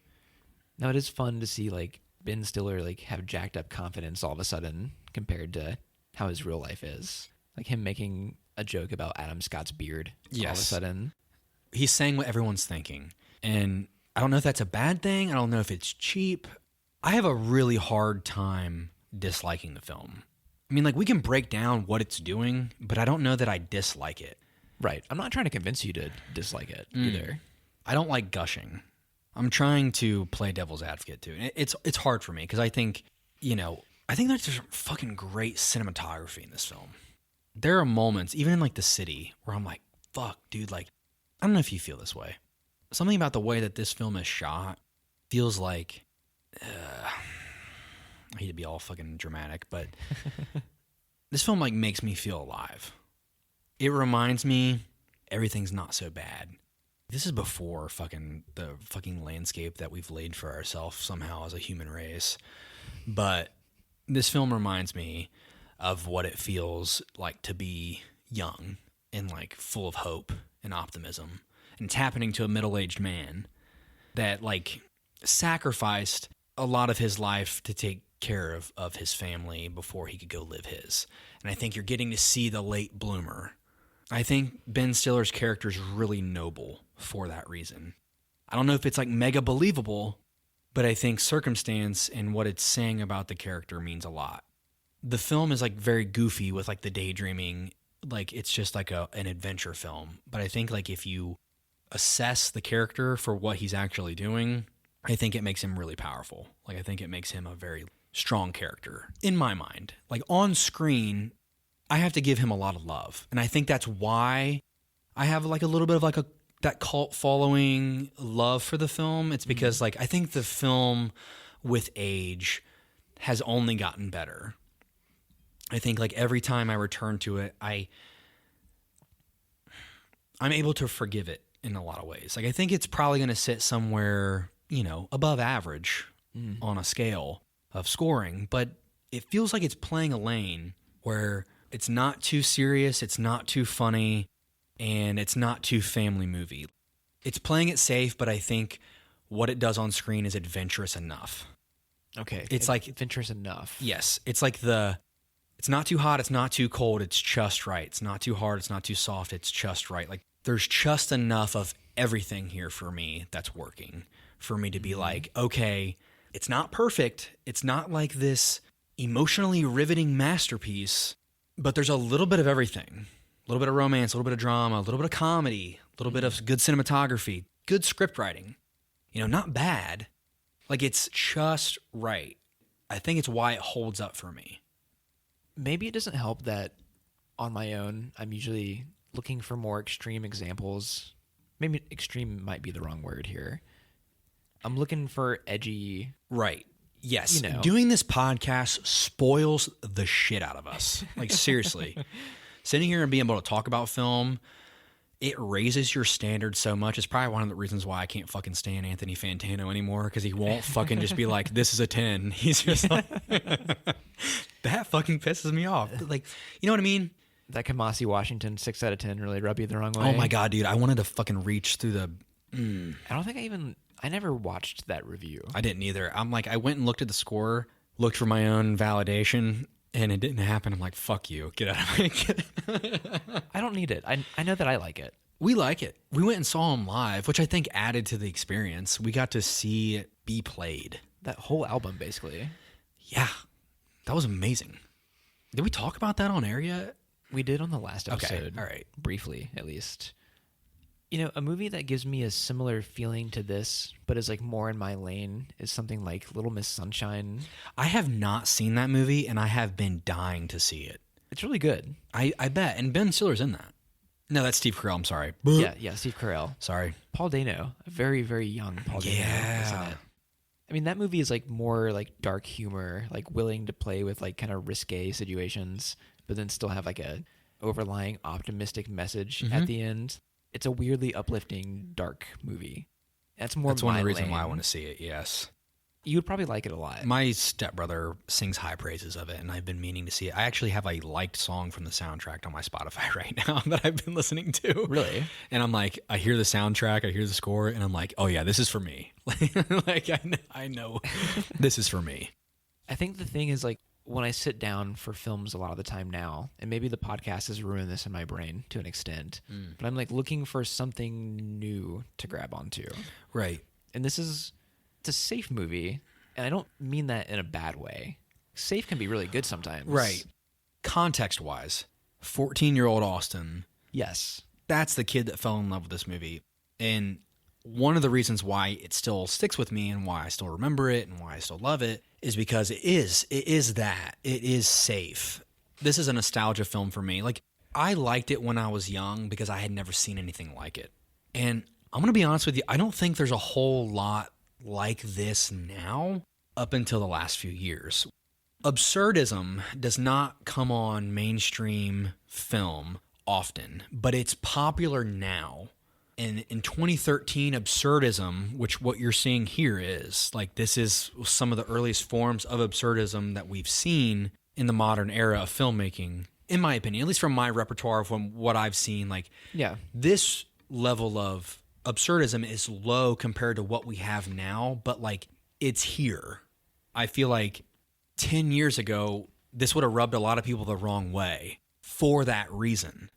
Now, it is fun to see, like, Ben Stiller, like, have jacked up confidence all of a sudden compared to how his real life is. Like, him making a joke about Adam Scott's beard all of a sudden. He's saying what everyone's thinking. And I don't know if that's a bad thing. I don't know if it's cheap. I have a really hard time disliking the film. I mean, like, we can break down what it's doing, but I don't know that I dislike it. Right. I'm not trying to convince you to dislike it either. I don't like gushing. I'm trying to play devil's advocate too. And it's hard for me because I think, I think there's fucking great cinematography in this film. There are moments, even in like the city, where I'm like, fuck, dude, like, I don't know if you feel this way. Something about the way that this film is shot feels like, I hate to be all fucking dramatic, but this film like makes me feel alive. It reminds me everything's not so bad. This is before the fucking landscape that we've laid for ourselves somehow as a human race. But this film reminds me of what it feels like to be young and like full of hope and optimism. And it's happening to a middle-aged man that like sacrificed a lot of his life to take care of his family before he could go live his. And I think you're getting to see the late bloomer. I think Ben Stiller's character is really noble for that reason. I don't know if it's like mega believable, but I think circumstance and what it's saying about the character means a lot. The film is like very goofy with like the daydreaming, like it's just like an adventure film. But I think like if you assess the character for what he's actually doing, I think it makes him really powerful. Like I think it makes him a very strong character in my mind. Like on screen, I have to give him a lot of love. And I think that's why I have like a little bit of like that cult following love for the film. It's because like I think the film with age has only gotten better. I think like every time I return to it, I'm able to forgive it in a lot of ways. Like I think it's probably going to sit somewhere, above average on a scale of scoring, but it feels like it's playing a lane where it's not too serious, it's not too funny, and it's not too family movie. It's playing it safe, but I think what it does on screen is adventurous enough. Okay. It's like adventurous enough. Yes. It's like it's not too hot, it's not too cold, it's just right. It's not too hard, it's not too soft, it's just right. Like there's just enough of everything here for me that's working. For me to be like, okay, it's not perfect. It's not like this emotionally riveting masterpiece, but there's a little bit of everything. A little bit of romance, a little bit of drama, a little bit of comedy, a little bit of good cinematography, good script writing. Not bad. Like it's just right. I think it's why it holds up for me. Maybe it doesn't help that on my own, I'm usually looking for more extreme examples. Maybe extreme might be the wrong word here. I'm looking for edgy. Right. Yes. Doing this podcast spoils the shit out of us. Like seriously. Sitting here and being able to talk about film, it raises your standards so much. It's probably one of the reasons why I can't fucking stand Anthony Fantano anymore, because he won't fucking just be like, this is a 10. He's just like, that fucking pisses me off. Like, you know what I mean? That Kamasi Washington 6 out of 10 really rub you the wrong way. Oh my God, dude. I wanted to fucking reach through the... I don't think I never watched that review. I didn't either. I'm like, I went and looked at the score, looked for my own validation, and it didn't happen. I'm like, fuck you. Get out of my... I don't need it. I know that I like it. We like it. We went and saw him live, which I think added to the experience. We got to see it be played. That whole album, basically. Yeah. That was amazing. Did we talk about that on air yet? We did on the last episode. Okay. All right. Briefly, at least. A movie that gives me a similar feeling to this, but is like more in my lane, is something like Little Miss Sunshine. I have not seen that movie, and I have been dying to see it. It's really good. I bet. And Ben Stiller's in that. No, that's Steve Carell. I'm sorry. Yeah, Steve Carell. Sorry. Paul Dano, a very, very young Paul Dano is in it. I mean, that movie is like more like dark humor, like willing to play with like kind of risque situations, but then still have like a overlying optimistic message at the end. It's a weirdly uplifting, dark movie. That's one of the reasons why I want to see it, yes. You would probably like it a lot. My stepbrother sings high praises of it, and I've been meaning to see it. I actually have a liked song from the soundtrack on my Spotify right now that I've been listening to. Really? And I'm like, I hear the soundtrack, I hear the score, and I'm like, oh yeah, this is for me. Like I know this is for me. I think the thing is, like, when I sit down for films a lot of the time now, and maybe the podcast has ruined this in my brain to an extent, but I'm like looking for something new to grab onto. Right. And it's a safe movie, and I don't mean that in a bad way. Safe can be really good sometimes. Right. Context-wise, 14-year-old Austin. Yes. That's the kid that fell in love with this movie. And one of the reasons why it still sticks with me and why I still remember it and why I still love it is because it is that. It is safe. This is a nostalgia film for me. Like, I liked it when I was young because I had never seen anything like it. And I'm going to be honest with you, I don't think there's a whole lot like this now up until the last few years. Absurdism does not come on mainstream film often, but it's popular now. And in 2013, absurdism, which what you're seeing here is, like, this is some of the earliest forms of absurdism that we've seen in the modern era of filmmaking, in my opinion, at least from my repertoire, from what I've seen. Like, yeah, this level of absurdism is low compared to what we have now, but like, it's here. I feel like 10 years ago, this would have rubbed a lot of people the wrong way for that reason.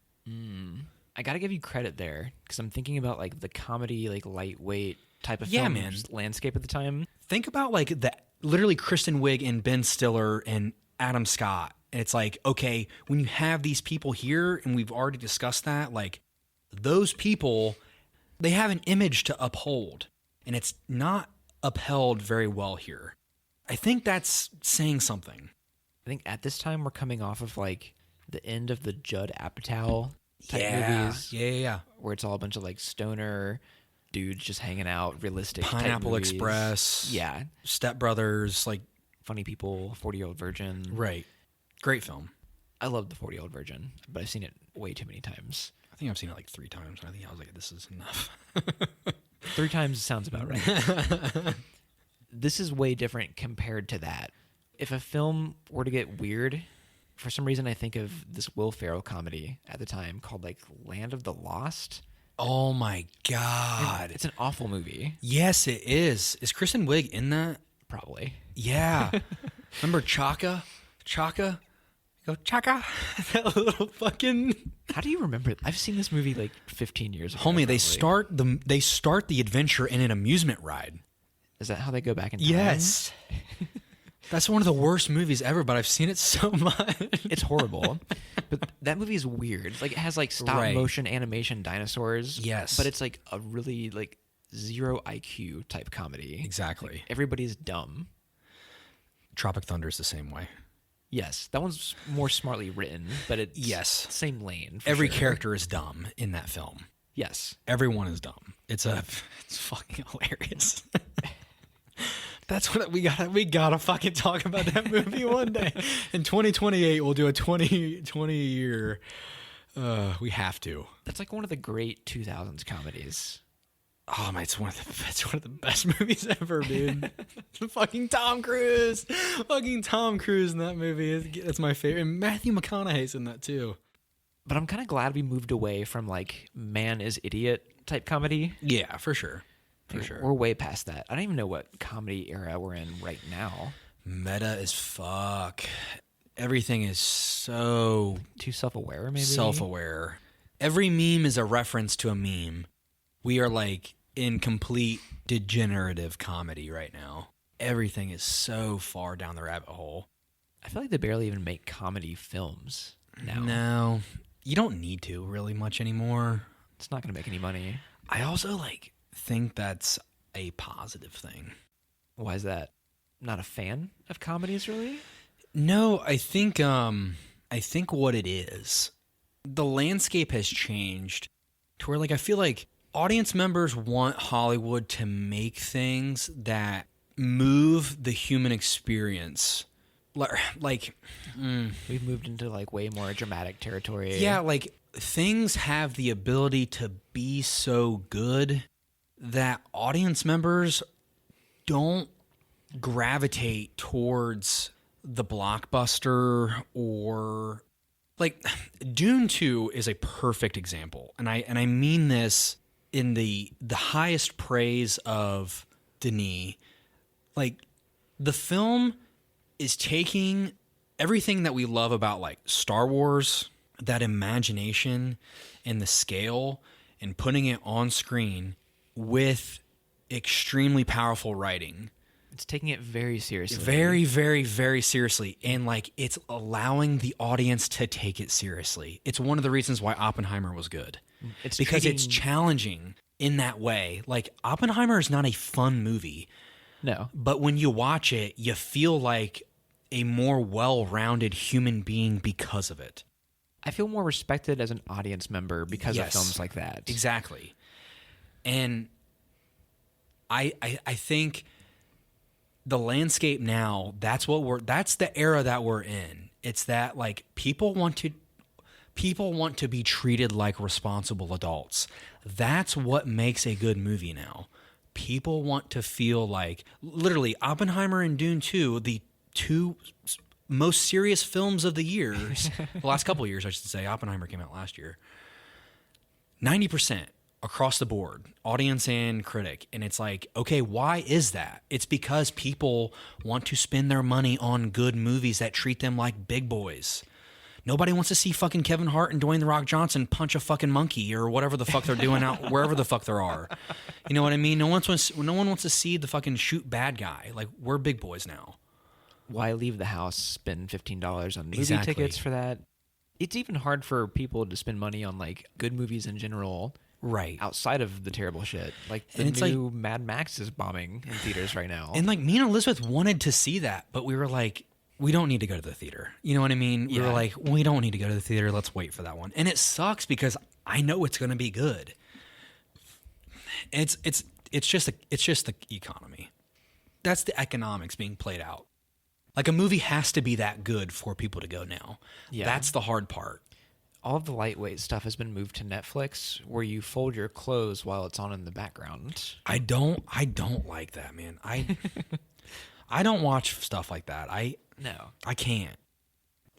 I got to give you credit there, because I'm thinking about like the comedy, like lightweight type of film landscape at the time. Think about like literally Kristin Wiig and Ben Stiller and Adam Scott. And it's like, okay, when you have these people here, and we've already discussed that, like, those people, they have an image to uphold, and it's not upheld very well here. I think that's saying something. I think at this time we're coming off of like the end of the Judd Apatow type movies. Yeah. Where it's all a bunch of like stoner dudes just hanging out, realistic Pineapple type movies. Express. Yeah. Step Brothers, like Funny People, 40-Year-Old Virgin. Right. Great film. I love the 40-Year-Old Virgin, but I've seen it way too many times. I think I've seen it like 3 times. I think I was like, this is enough. 3 times sounds about right. This is way different compared to that. If a film were to get weird, for some reason I think of this Will Ferrell comedy at the time called like Land of the Lost. Oh my God. It's an awful movie. Yes, it is. Is Kristen Wiig in that? Probably. Yeah. Remember Chaka? Go Chaka. That little fucking. How do you remember it? I've seen this movie like 15 years ago. Homie, they start the adventure in an amusement ride. Is that how they go back in time? Yes. That's one of the worst movies ever, but I've seen it so much. It's horrible. But that movie is weird. Like, it has like stop motion animation dinosaurs. Yes. But it's like a really like zero IQ type comedy. Exactly. Like, everybody's dumb. Tropic Thunder is the same way. Yes, that one's more smartly written, but it's same lane. Every character is dumb in that film. Yes, everyone is dumb. It's fucking hilarious. That's what we gotta fucking talk about that movie one day. In 2028, we'll do a 20 year. We have to. That's like one of the great 2000s comedies. Oh man, it's one of the best movies ever, dude. Fucking Tom Cruise in that movie. That's my favorite. And Matthew McConaughey's in that too. But I'm kind of glad we moved away from like man is idiot type comedy. Yeah, for sure. We're way past that. I don't even know what comedy era we're in right now. Meta as fuck. Everything is so too self-aware, maybe. Self-aware. Every meme is a reference to a meme. We are like in complete degenerative comedy right now. Everything is so far down the rabbit hole. I feel like they barely even make comedy films now. No, you don't need to really much anymore. It's not going to make any money. I also think that's a positive thing. Why is that? Not a fan of comedies, really? No, I think what it is, the landscape has changed to where I feel like audience members want Hollywood to make things that move the human experience. We've moved into way more dramatic territory. Yeah, things have the ability to be so good that audience members don't gravitate towards the blockbuster, or Dune 2 is a perfect example. And I mean this in the highest praise of Denis. The film is taking everything that we love about Star Wars, that imagination and the scale, and putting it on screen with extremely powerful writing. It's taking it very seriously. Very, very, very seriously. And it's allowing the audience to take it seriously. It's one of the reasons why Oppenheimer was good. It's challenging in that way. Oppenheimer is not a fun movie. No. But when you watch it, you feel like a more well-rounded human being because of it. I feel more respected as an audience member because of films like that. Exactly. And I think the landscape now, that's the era that we're in. It's that people want to be treated like responsible adults. That's what makes a good movie now. People want to feel literally Oppenheimer and Dune 2, the two most serious films of the years, the last couple of years, I should say. Oppenheimer came out last year. 90% across the board, audience and critic. And it's okay, why is that? It's because people want to spend their money on good movies that treat them like big boys. Nobody wants to see fucking Kevin Hart and Dwayne "The Rock" Johnson punch a fucking monkey or whatever the fuck they're doing out wherever the fuck there are. You know what I mean? No one wants to see the fucking shoot bad guy. We're big boys now. Why leave the house, spend $15 on movie tickets for that? It's even hard for people to spend money on good movies in general, right? Outside of the terrible shit. The new Mad Max is bombing in theaters right now. And me and Elizabeth wanted to see that, but we were we don't need to go to the theater. You know what I mean? Yeah. We were we don't need to go to the theater. Let's wait for that one. And it sucks because I know it's going to be good. It's just the economy. That's the economics being played out. A movie has to be that good for people to go now. Yeah. That's the hard part. All of the lightweight stuff has been moved to Netflix, where you fold your clothes while it's on in the background. I don't like that, man. I don't watch stuff like that. No. I can't.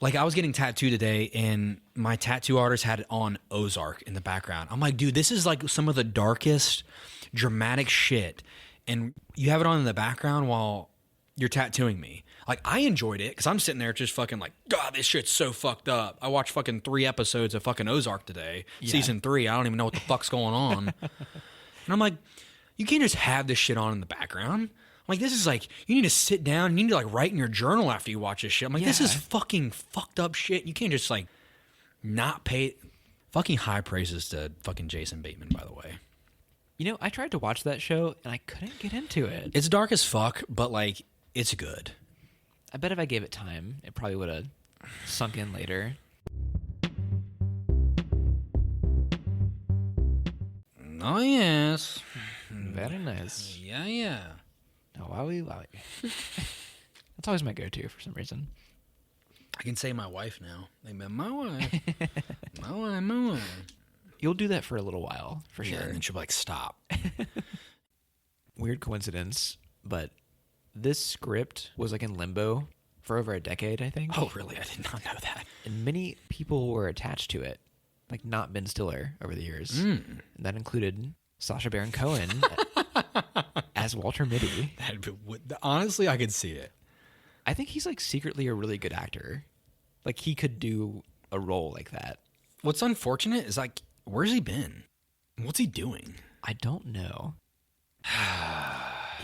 I was getting tattooed today, and my tattoo artist had it on Ozark in the background. I'm dude, this is some of the darkest, dramatic shit, and you have it on in the background while you're tattooing me. I enjoyed it because I'm sitting there just fucking God, this shit's so fucked up. I watched fucking 3 episodes of fucking Ozark today, season 3. I don't even know what the fuck's going on. And I'm you can't just have this shit on in the background. This is you need to sit down. You need to write in your journal after you watch this shit. This is fucking fucked up shit. You can't just not pay. Fucking high praises to fucking Jason Bateman, by the way. I tried to watch that show and I couldn't get into it. It's dark as fuck, but it's good. I bet if I gave it time, it probably would have sunk in later. Oh, yes. Very nice. Yeah. Oh, wowie. That's always my go-to for some reason. I can say my wife now. My wife. my wife. You'll do that for a little while, for sure. And then she'll stop. Weird coincidence, but this script was in limbo for over a decade, I think. Oh, really? I did not know that. And many people were attached to it, not Ben Stiller over the years. And that included Sacha Baron Cohen as Walter Mitty. Honestly, I could see it. I think he's secretly a really good actor. He could do a role like that. What's unfortunate is where's he been? What's he doing? I don't know.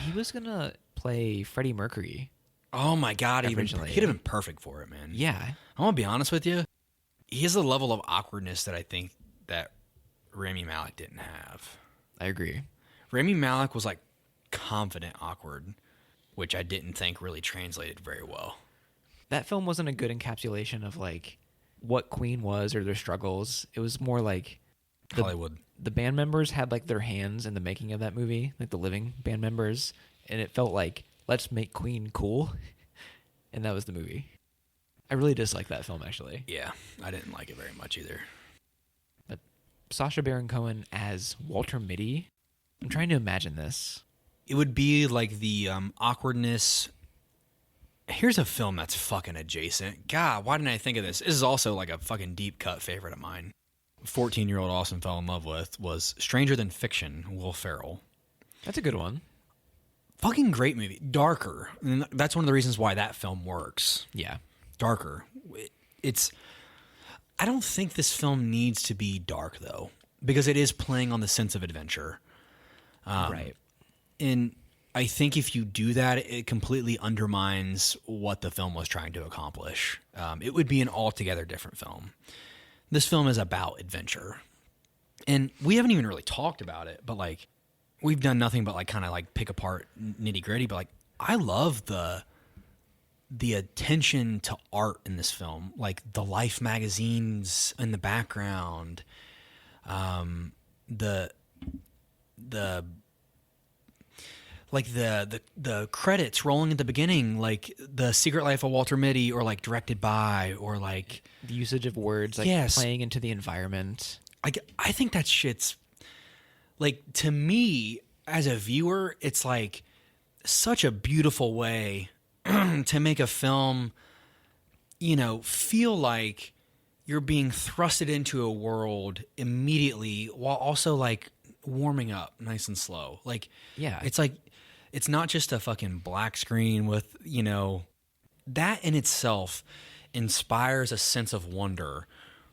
He was gonna play Freddie Mercury. Oh my God, he'd have been perfect for it, man. Yeah. I'm gonna be honest with you. He has a level of awkwardness that I think that Rami Malek didn't have. I agree. Rami Malek was like confident awkward, which I didn't think really translated very well. That film wasn't a good encapsulation of like what Queen was or their struggles. It was more like Hollywood. The band members had like their hands in the making of that movie, like the living band members, and it felt like, let's make Queen cool. And that was the movie. I really dislike that film, actually. Yeah, I didn't like it very much either. But Sacha Baron Cohen as Walter Mitty, I'm trying to imagine this. It would be like the awkwardness. Here's a film that's fucking adjacent. God, why didn't I think of this? This is also like a fucking deep cut favorite of mine. 14-year-old Austin fell in love with was Stranger Than Fiction, Will Ferrell. That's a good one. Fucking great movie. Darker. And that's one of the reasons why that film works. Yeah. Darker. I don't think this film needs to be dark, though, because it is playing on the sense of adventure. Right. And I think if you do that, it completely undermines what the film was trying to accomplish. It would be an altogether different film. This film is about adventure. And we haven't even really talked about it, but like we've done nothing but like kind of like pick apart nitty gritty. But like I love the attention to art in this film, like the Life magazines in the background, the credits rolling at the beginning, like The Secret Life of Walter Mitty, or like directed by, or like the usage of words, like yes, playing into the environment. I think that shit's like, to me as a viewer, it's like such a beautiful way to make a film, you know, feel like you're being thrusted into a world immediately while also like warming up nice and slow. Like, yeah, it's like, it's not just a fucking black screen with, you know, that in itself inspires a sense of wonder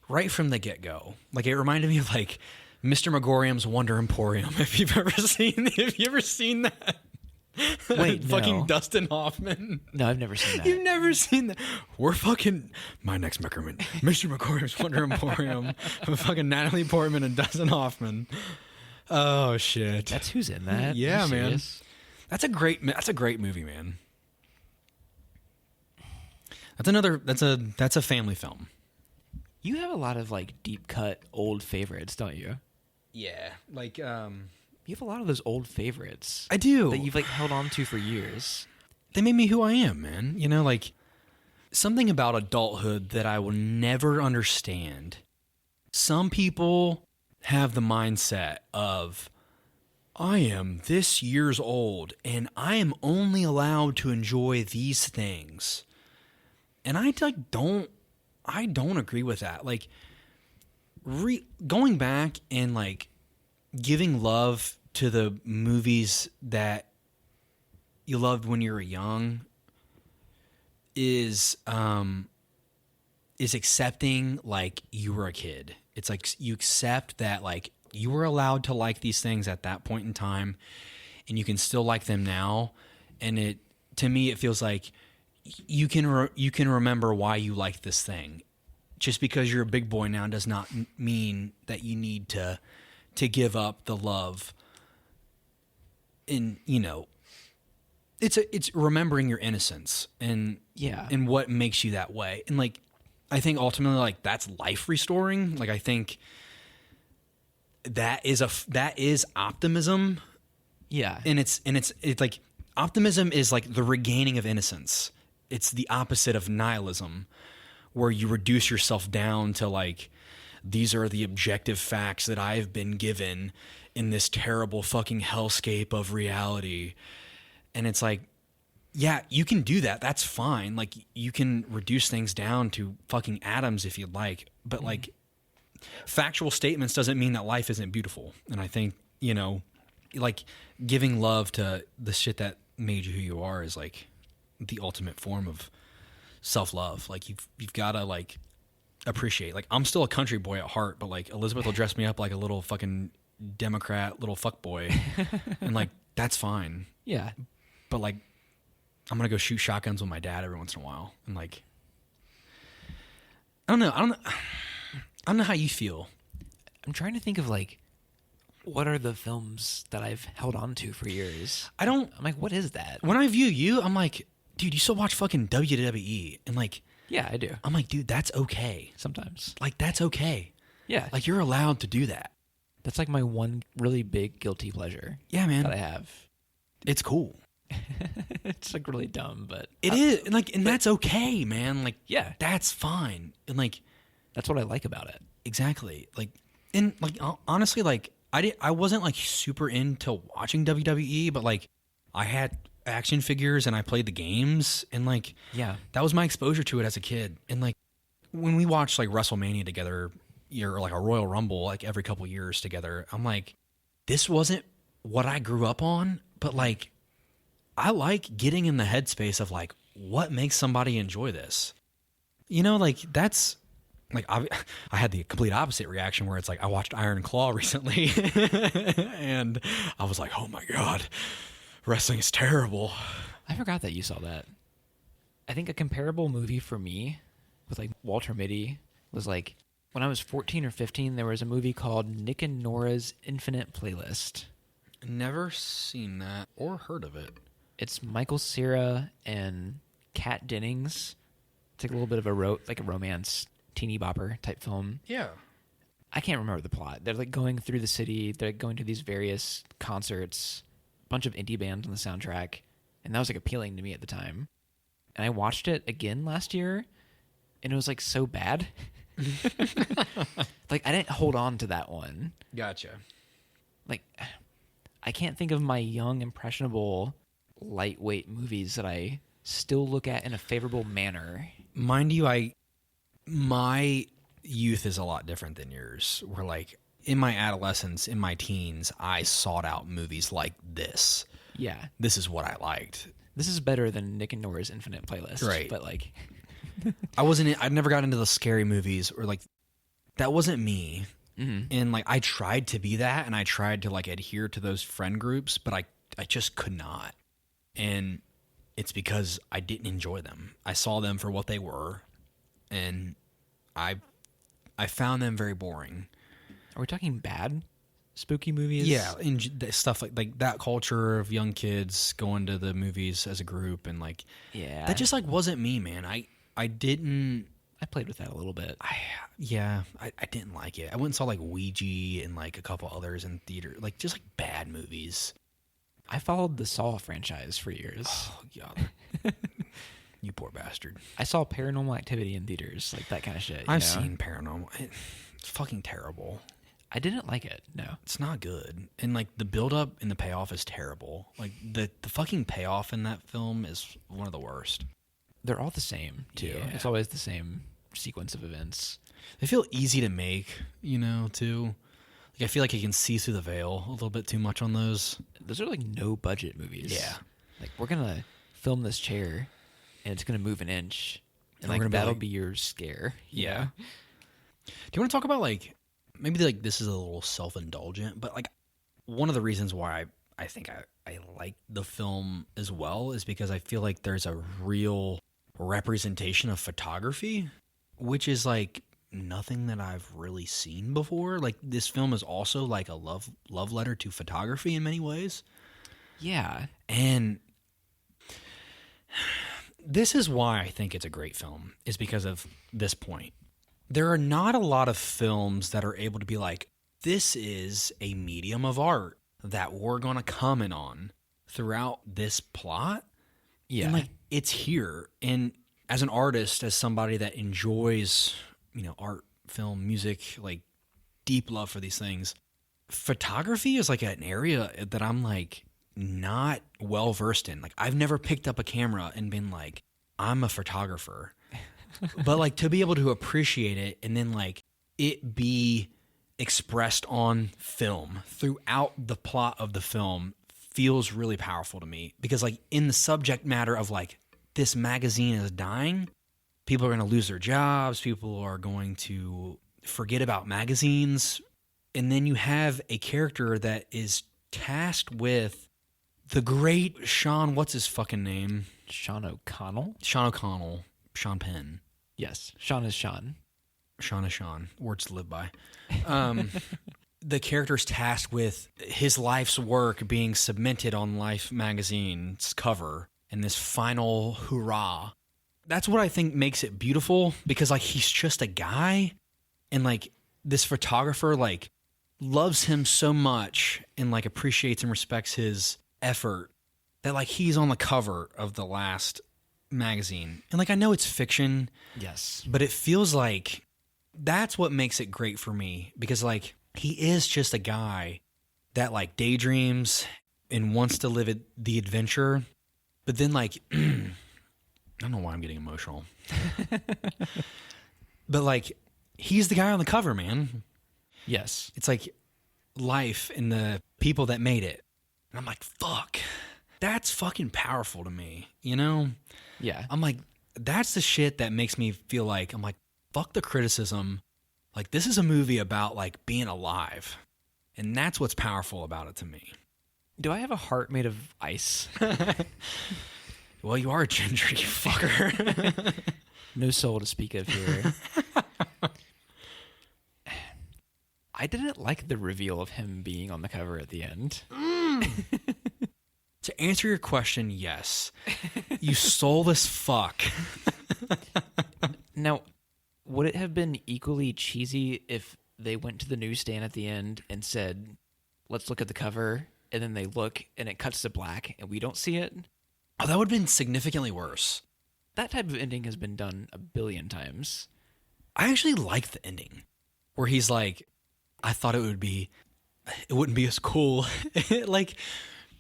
right from the get-go. Like, it reminded me of like Mr. Megorium's Wonder Emporium. If you've ever seen that? Wait, fucking no. Dustin Hoffman. No, I've never seen that. You've never seen that? We're fucking my next Meckerman, Mr. Megorium's Wonder Emporium with fucking Natalie Portman and Dustin Hoffman. Oh shit, That's who's in that? Yeah, man. Serious? That's a great movie, man. That's a family film. You have a lot of like deep cut old favorites, don't you? Yeah, like You have a lot of those old favorites. I do. That you've like held on to for years. They made me who I am, man. You know, like something about adulthood that I will never understand. Some people have the mindset of, I am this years old and I am only allowed to enjoy these things. And I don't agree with that. Like going back and like giving love to the movies that you loved when you were young is accepting like you were a kid. It's like you accept that like you were allowed to like these things at that point in time and you can still like them now. And to me, it feels like you can remember why you like this thing. Just because you're a big boy now does not mean that you need to give up the love. And, you know, it's remembering your innocence and what makes you that way. And like, I think ultimately like that's life restoring. Like, I think that is optimism. Yeah. And it's like optimism is like the regaining of innocence. It's the opposite of nihilism, where you reduce yourself down to like, these are the objective facts that I've been given in this terrible fucking hellscape of reality. And it's like, yeah, you can do that. That's fine. Like, you can reduce things down to fucking atoms if you'd like. But like, factual statements doesn't mean that life isn't beautiful. And I think, you know, like giving love to the shit that made you who you are is like the ultimate form of self-love. Like, you've got to like appreciate, like, I'm still a country boy at heart, but like Elizabeth will dress me up like a little fucking Democrat little fuck boy. And like, that's fine. Yeah. But like, I'm going to go shoot shotguns with my dad every once in a while. And like, I don't know how you feel. I'm trying to think of like what are the films that I've held on to for years. I'm like, what is that? when I view you, I'm like, dude, you still watch fucking WWE, and like, Yeah, I do I'm like, dude, that's okay. sometimes. Like, that's okay. Yeah, Like, you're allowed to do that. that's like my one really big guilty pleasure Yeah, man. that I have. It's cool. It's like really dumb, but It is, and like, and that's okay, man. Like, yeah, that's fine. And like, that's what I like about it. exactly. Like, and like, honestly, like, I wasn't like super into watching WWE, but like, I had action figures and I played the games, and like, Yeah, that was my exposure to it as a kid. And like, when we watched like WrestleMania together, or like a Royal Rumble, like every couple years together, I'm like, this wasn't what I grew up on, but like, I like getting in the headspace of like, what makes somebody enjoy this? You know, like that's like, I had the complete opposite reaction where it's like, I watched Iron Claw recently and I was like, oh my God, wrestling is terrible. I forgot that you saw that. I think a comparable movie for me with like Walter Mitty was like when I was 14 or 15, there was a movie called Nick and Nora's Infinite Playlist. Never seen that or heard of it. It's Michael Cera and Kat Dennings. It's like a little bit of a romance teeny bopper type film. Yeah. I can't remember the plot. They're like going through the city. They're going to these various concerts, a bunch of indie bands on the soundtrack, and that was like appealing to me at the time. And I watched it again last year, and it was like so bad. Like I didn't hold on to that one. Gotcha. Like I can't think of my young impressionable lightweight movies that I still look at in a favorable manner. Mind you, my youth is a lot different than yours. Where like in my adolescence, in my teens, I sought out movies like this. Yeah. This is what I liked. This is better than Nick and Nora's Infinite Playlist. Right. But like I never got into the scary movies, or like that wasn't me. mm-hmm. And like I tried to be that, and I tried to like adhere to those friend groups, but I just could not. And it's because I didn't enjoy them. I saw them for what they were, and I found them very boring. Are we talking bad spooky movies? Yeah, and stuff like that culture of young kids going to the movies as a group, and like that just like wasn't me, man. I didn't. I played with that a little bit. I didn't like it. I went and saw like Ouija and like a couple others in theater, like just like bad movies. I followed the Saw franchise for years. Oh God, you poor bastard. I saw Paranormal Activity in theaters, like that kind of shit. I've seen Paranormal. It's fucking terrible. I didn't like it. No, it's not good, and like the build up and the payoff is terrible. Like the fucking payoff in that film is one of the worst. They're all the same too. Yeah. It's always the same sequence of events. They feel easy to make, too. Like I feel like you can see through the veil a little bit too much on those. Those are like no budget movies. Yeah. Like we're gonna film this chair, and it's gonna move an inch, and like we're gonna be that'll like- be your scare. Yeah. Do you want to talk about like maybe like this is a little self-indulgent, but like one of the reasons why I think I like the film as well is because I feel like there's a real representation of photography, which is like nothing that I've really seen before. Like this film is also like a love letter to photography in many ways. Yeah. And this is why I think it's a great film, is because of this point. There are not a lot of films that are able to be like, this is a medium of art that we're going to comment on throughout this plot. Yeah. And like, it's here. And as an artist, as somebody that enjoys, art, film, music, like deep love for these things, photography is like an area that I'm like not well versed in. Like I've never picked up a camera and been like, I'm a photographer. But like to be able to appreciate it and then like it be expressed on film throughout the plot of the film feels really powerful to me, because like in the subject matter of like this magazine is dying, people are going to lose their jobs, people are going to forget about magazines, and then you have a character that is tasked with the great Sean, what's his fucking name? Sean O'Connell? Sean O'Connell, Sean Penn. Yes. Sean is Sean. Sean is Sean. Words to live by. The character's tasked with his life's work being submitted on Life magazine's cover and this final hurrah. That's what I think makes it beautiful, because like he's just a guy, and like this photographer like loves him so much and like appreciates and respects his effort that like he's on the cover of the last magazine. And like I know it's fiction, Yes. but it feels like that's what makes it great for me, because like he is just a guy that like daydreams and wants to live the adventure, but then like I don't know why I'm getting emotional. But like he's the guy on the cover, man. Yes. It's like life and the people that made it. And I'm like, fuck. That's fucking powerful to me, you know? Yeah. I'm like, that's the shit that makes me feel like, I'm like, fuck the criticism. Like, this is a movie about, like, being alive. And that's what's powerful about it to me. Do I have a heart made of ice? Well, you are a ginger, you fucker. No soul to speak of here. I didn't like the reveal of him being on the cover at the end. To answer your question, yes. You soulless fuck. Now, would it have been equally cheesy if they went to the newsstand at the end and said, let's look at the cover, and then they look and it cuts to black and we don't see it? Oh, that would have been significantly worse. That type of ending has been done a billion times. I actually like the ending where he's like, I thought it wouldn't be as cool. Like,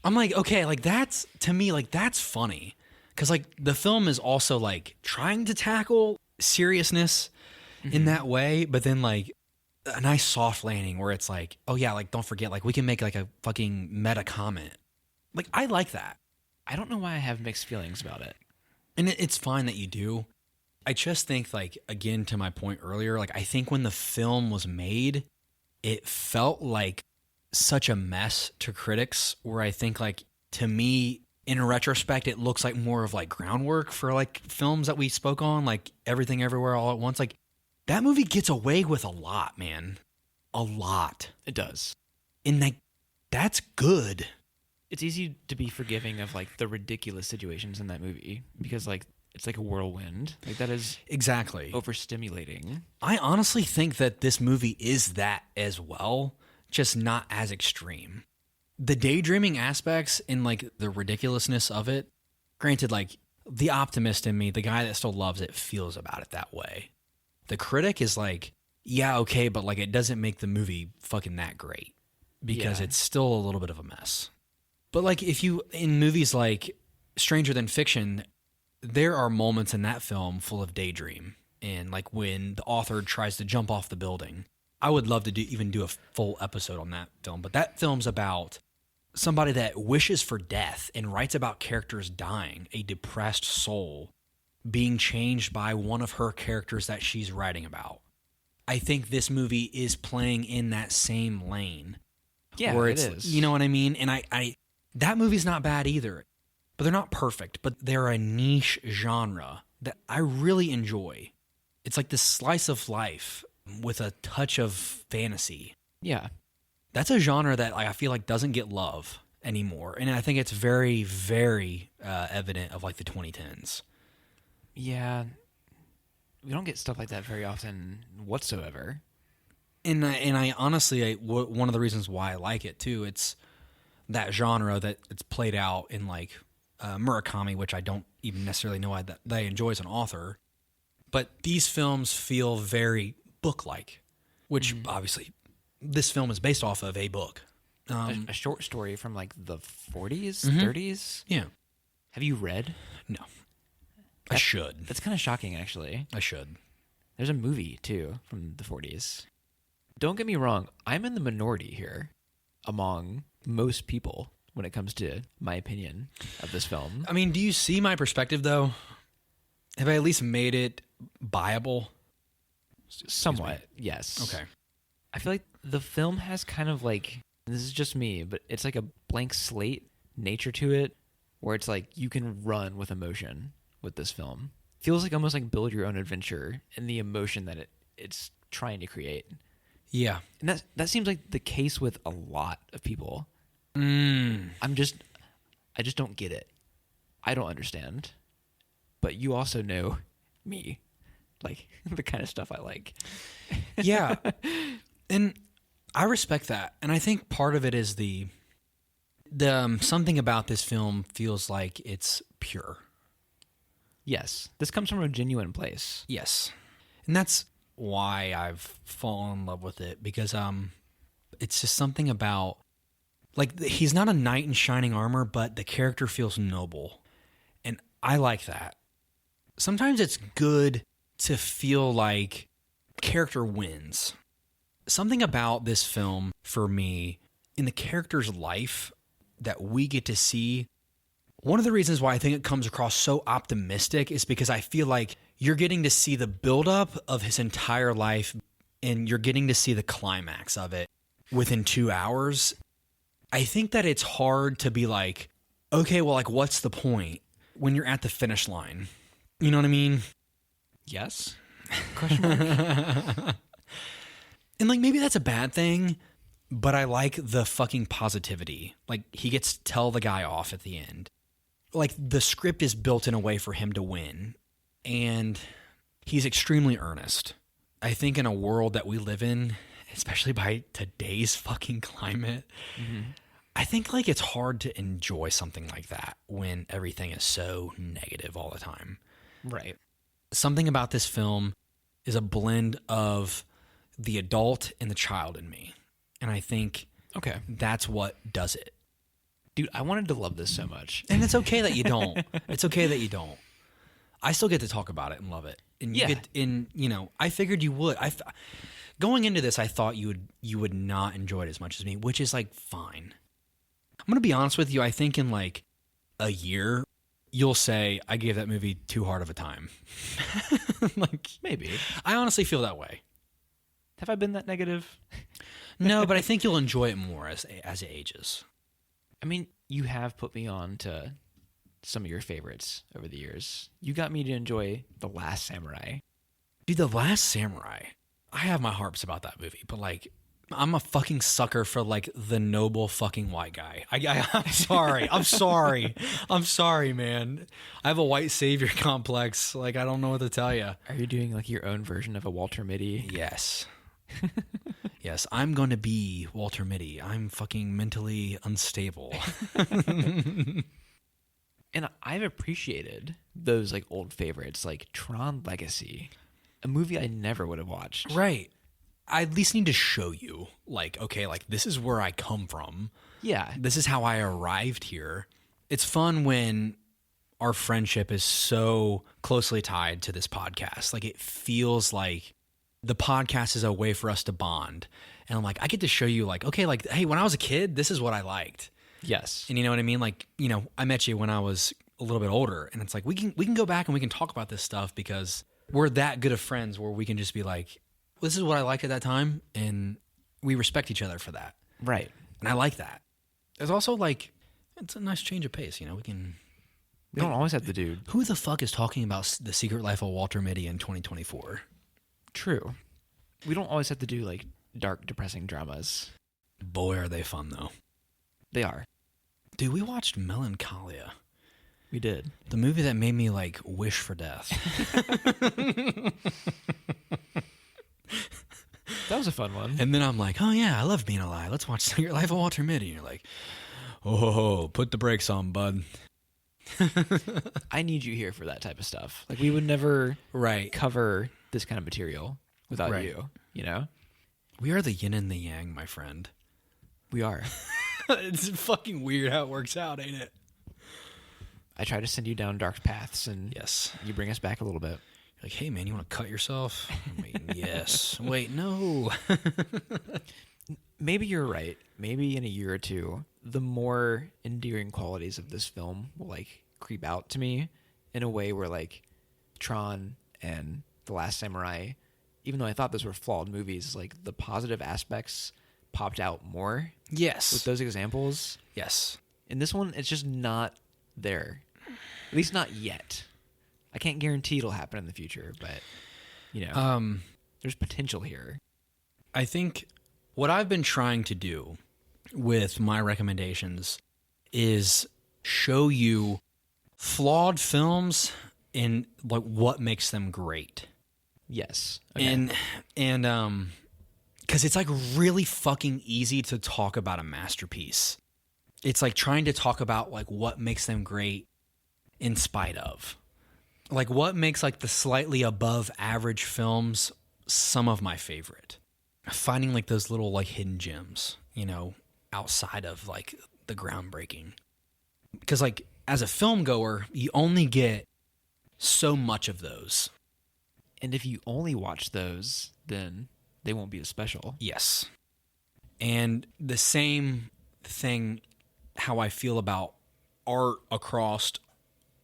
I'm like, okay, like that's, to me, like that's funny. Cause like the film is also like trying to tackle seriousness in that way, but then like a nice soft landing where it's like, oh yeah, like don't forget, like we can make like a fucking meta comment. Like I like that. I don't know why I have mixed feelings about it. And it's fine that you do. I just think like, again, to my point earlier, like I think when the film was made, it felt like such a mess to critics, where I think like, to me, in retrospect, it looks like more of like groundwork for like films that we spoke on, like Everything Everywhere All at Once. Like that movie gets away with a lot, man. A lot. It does. And like, that's good. It's easy to be forgiving of like the ridiculous situations in that movie because like it's like a whirlwind. Like that is exactly overstimulating. I honestly think that this movie is that as well, just not as extreme. The daydreaming aspects and like the ridiculousness of it, granted, like the optimist in me, the guy that still loves it, feels about it that way. The critic is like, yeah, okay, but like it doesn't make the movie fucking that great because it's still a little bit of a mess. But like if you, in movies like Stranger Than Fiction, there are moments in that film full of daydream. And like when the author tries to jump off the building, I would love to even do a full episode on that film. But that film's about somebody that wishes for death and writes about characters dying, a depressed soul being changed by one of her characters that she's writing about. I think this movie is playing in that same lane. Yeah, where it it's, is. You know what I mean? And I that movie's not bad either. But they're not perfect, but they're a niche genre that I really enjoy. It's like this slice of life with a touch of fantasy. Yeah. That's a genre that I feel like doesn't get love anymore. And I think it's very, very evident of like the 2010s. Yeah. We don't get stuff like that very often whatsoever. And I honestly, one of the reasons why I like it too, it's that genre that it's played out in like Murakami, which I don't even necessarily know that I enjoy as an author. But these films feel very book-like, which obviously this film is based off of a book. A short story from like the 40s, 30s? Yeah. Have you read? No. I should. That's kind of shocking, actually. I should. There's a movie, too, from the 40s. Don't get me wrong. I'm in the minority here among most people when it comes to my opinion of this film. I mean, do you see my perspective, though? Have I at least made it buyable? Somewhat, yes. Okay. I feel like the film has kind of like, this is just me, but it's like a blank slate nature to it where it's like you can run with emotion with this film. Feels like almost like build your own adventure and the emotion that it's trying to create. Yeah. And that seems like the case with a lot of people. I just don't get it. I don't understand. But you also know me, like the kind of stuff I like. Yeah. And I respect that. And I think part of it is the something about this film feels like it's pure. Yes. This comes from a genuine place. Yes. And that's why I've fallen in love with it, because it's just something about, like, he's not a knight in shining armor, but the character feels noble. And I like that. Sometimes it's good to feel like character wins. Something about this film, for me, in the character's life that we get to see, one of the reasons why I think it comes across so optimistic is because I feel like you're getting to see the buildup of his entire life, and you're getting to see the climax of it within 2 hours. I think that it's hard to be like, okay, well, like, what's the point when you're at the finish line? You know what I mean? Yes. Question mark. And, like, maybe that's a bad thing, but I like the fucking positivity. Like, he gets to tell the guy off at the end. Like, the script is built in a way for him to win. And he's extremely earnest. I think in a world that we live in, especially by today's fucking climate, I think, like, it's hard to enjoy something like that when everything is so negative all the time. Right. Something about this film is a blend of the adult and the child in me. And I think that's what does it. Dude, I wanted to love this so much. And it's okay that you don't. It's okay that you don't. I still get to talk about it and love it. And you get in, you know, I figured you would. Going into this, I thought you would not enjoy it as much as me, which is, like, fine. I'm going to be honest with you. I think in, like, a year, you'll say, I gave that movie too hard of a time. Like, maybe. I honestly feel that way. Have I been that negative? No, but I think you'll enjoy it more as it ages. I mean, you have put me on to some of your favorites over the years. You got me to enjoy The Last Samurai. Dude, The Last Samurai. I have my harps about that movie, but, like, I'm a fucking sucker for, like, the noble fucking white guy. I'm sorry. I'm sorry, man. I have a white savior complex. Like, I don't know what to tell you. Are you doing, like, your own version of a Walter Mitty? Yes. Yes, I'm going to be Walter Mitty. I'm fucking mentally unstable. And I've appreciated those, like, old favorites, like Tron Legacy, a movie I never would have watched. Right. I at least need to show you, like, okay, like, this is where I come from. Yeah. This is how I arrived here. It's fun when our friendship is so closely tied to this podcast. Like, it feels like the podcast is a way for us to bond. And I'm like, I get to show you, like, okay, like, hey, when I was a kid, this is what I liked. Yes. And you know what I mean? Like, you know, I met you when I was a little bit older, and it's like, we can go back and we can talk about this stuff because we're that good of friends where we can just be like, well, this is what I liked at that time, and we respect each other for that. Right. And I like that. There's also, like, it's a nice change of pace, you know? We don't always have to do... Who the fuck is talking about The Secret Life of Walter Mitty in 2024? True. We don't always have to do, like, dark, depressing dramas. Boy, are they fun, though. They are. Dude, we watched Melancholia. We did. The movie that made me, like, wish for death. That was a fun one. And then I'm like, oh, yeah, I love being alive. Let's watch Secret Life of Walter Mitty. And you're like, oh, put the brakes on, bud. I need you here for that type of stuff. Like, we would never Right. cover this kind of material without Right. you know? We are the yin and the yang, my friend. We are. It's fucking weird how it works out, ain't it? I try to send you down dark paths, and Yes. you bring us back a little bit. You're like, hey, man, you want to cut yourself? Wait, yes. Wait, no. Maybe you're right. Maybe in a year or two, the more endearing qualities of this film will, like, creep out to me in a way where, like, Tron and The Last Samurai, even though I thought those were flawed movies, like, the positive aspects popped out more with Yes. those examples. Yes. In this one, it's just not there. At least not yet. I can't guarantee it'll happen in the future, but, you know. There's potential here. I think what I've been trying to do with my recommendations is show you flawed films and like what makes them great. Yes. Okay. And because it's like really fucking easy to talk about a masterpiece. It's like trying to talk about like what makes them great in spite of. Like what makes like the slightly above average films some of my favorite. Finding like those little like hidden gems, you know, outside of like the groundbreaking. Because like as a film goer, you only get so much of those. And if you only watch those, then they won't be as special. Yes. And the same thing how I feel about art across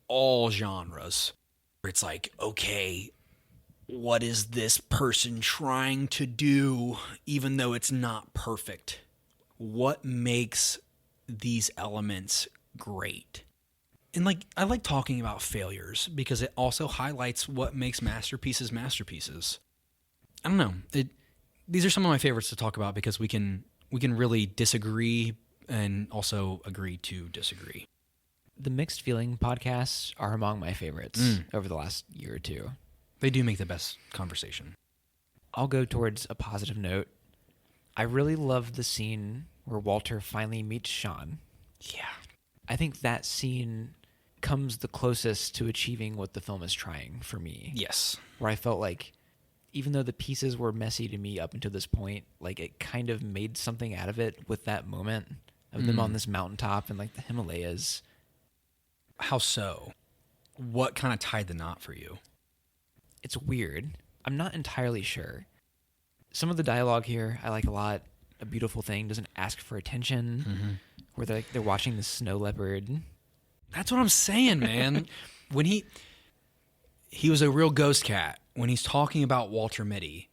all genres. It's like, okay, what is this person trying to do even though it's not perfect? What makes these elements great? And like I like talking about failures because it also highlights what makes masterpieces masterpieces. I don't know. These are some of my favorites to talk about because we can really disagree and also agree to disagree. The Mixed Feeling podcasts are among my favorites over the last year or two. They do make the best conversation. I'll go towards a positive note. I really love the scene where Walter finally meets Sean. Yeah. I think that scene comes the closest to achieving what the film is trying for me. Yes. Where I felt like even though the pieces were messy to me up until this point, like it kind of made something out of it with that moment of them on this mountaintop and like the Himalayas. How so? What kind of tied the knot for you? It's weird. I'm not entirely sure. Some of the dialogue here I like a lot. A beautiful thing doesn't ask for attention. Where they're watching the snow leopard. That's what I'm saying, man. When he was a real ghost cat. When he's talking about Walter Mitty,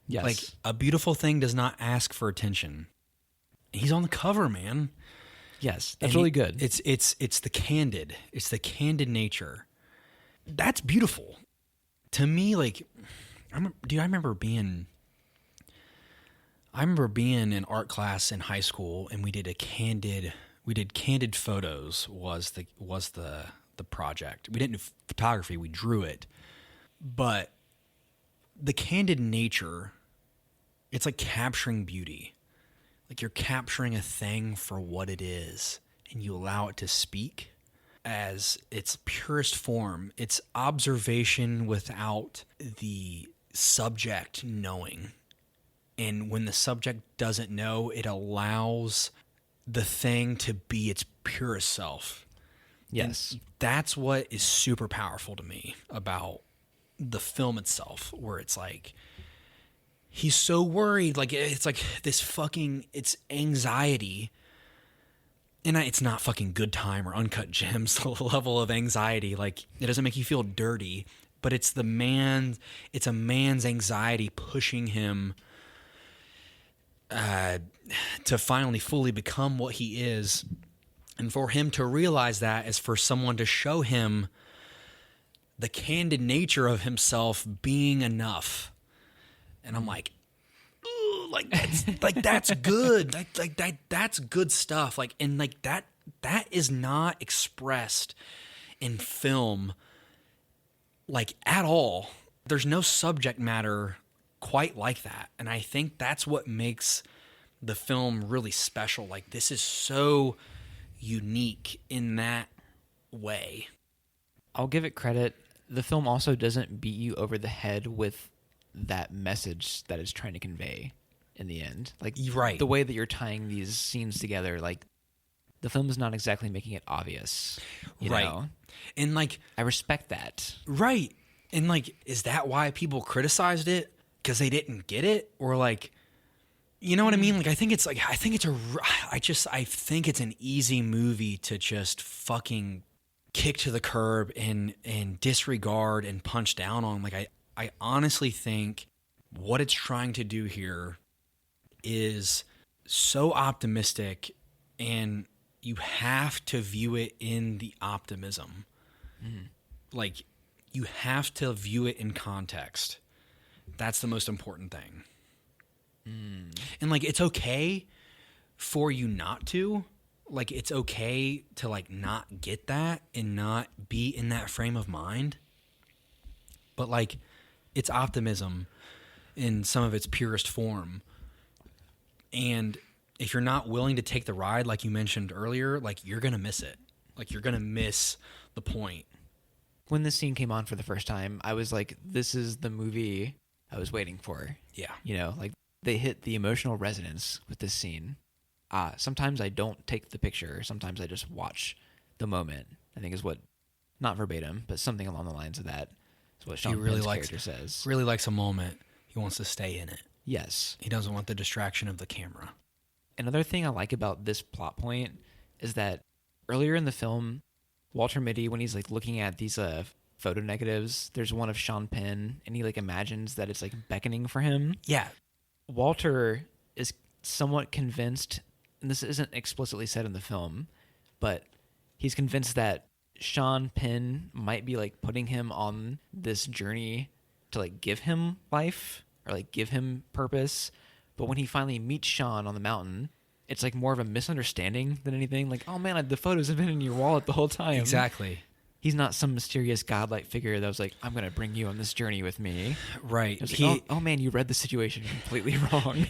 Yes. like a beautiful thing does not ask for attention. He's on the cover, man. Yes, that's really good. It's the candid nature. That's beautiful. To me, like, I remember being in art class in high school, and we did candid photos was the project. We didn't do photography, we drew it. But the candid nature, it's like capturing beauty. Like you're capturing a thing for what it is, and you allow it to speak as its purest form. It's observation without the subject knowing. And when the subject doesn't know, it allows the thing to be its purest self. Yes. And that's what is super powerful to me about the film itself, where it's like, he's so worried, like it's like this fucking, it's anxiety, and it's not fucking Good Time or Uncut Gems level of anxiety. Like it doesn't make you feel dirty, but it's a man's anxiety pushing him to finally fully become what he is, and for him to realize that is for someone to show him the candid nature of himself being enough. And I'm like, ooh, that's good. That's good stuff. Like, and like that is not expressed in film, like at all. There's no subject matter quite like that. And I think that's what makes the film really special. Like, this is so unique in that way. I'll give it credit. The film also doesn't beat you over the head with that message that it's trying to convey in the end. Like, right. The way that you're tying these scenes together, like, the film is not exactly making it obvious. You know? And, like, I respect that. Right. And, like, is that why people criticized it? Because they didn't get it? Or, like, you know what I mean? Like, I think it's an easy movie to just fucking kick to the curb and disregard and punch down on. Like, I honestly think what it's trying to do here is so optimistic, and you have to view it in the optimism. Like, you have to view it in context. That's the most important thing. And like, it's okay for you not to. Like, it's okay to like not get that and not be in that frame of mind. But like, it's optimism in some of its purest form. And if you're not willing to take the ride, like you mentioned earlier, like, you're going to miss it. Like, you're going to miss the point. When this scene came on for the first time, I was like, this is the movie I was waiting for. Yeah. You know, like, they hit the emotional resonance with this scene. Sometimes I don't take the picture. Sometimes I just watch the moment, I think is what, not verbatim, but something along the lines of that is what Sean Penn's character says. Really likes a moment. He wants to stay in it. Yes. He doesn't want the distraction of the camera. Another thing I like about this plot point is that earlier in the film, Walter Mitty, when he's like looking at these photo negatives, there's one of Sean Penn, and he like imagines that it's like beckoning for him. Yeah. Walter is somewhat convinced, and this isn't explicitly said in the film, but he's convinced that Sean Penn might be like putting him on this journey to like give him life or like give him purpose. But when he finally meets Sean on the mountain, it's like more of a misunderstanding than anything. Like, oh man, the photos have been in your wallet the whole time. Exactly. He's not some mysterious godlike figure that was like, I'm going to bring you on this journey with me. Right. It was like, oh man, you read the situation completely wrong.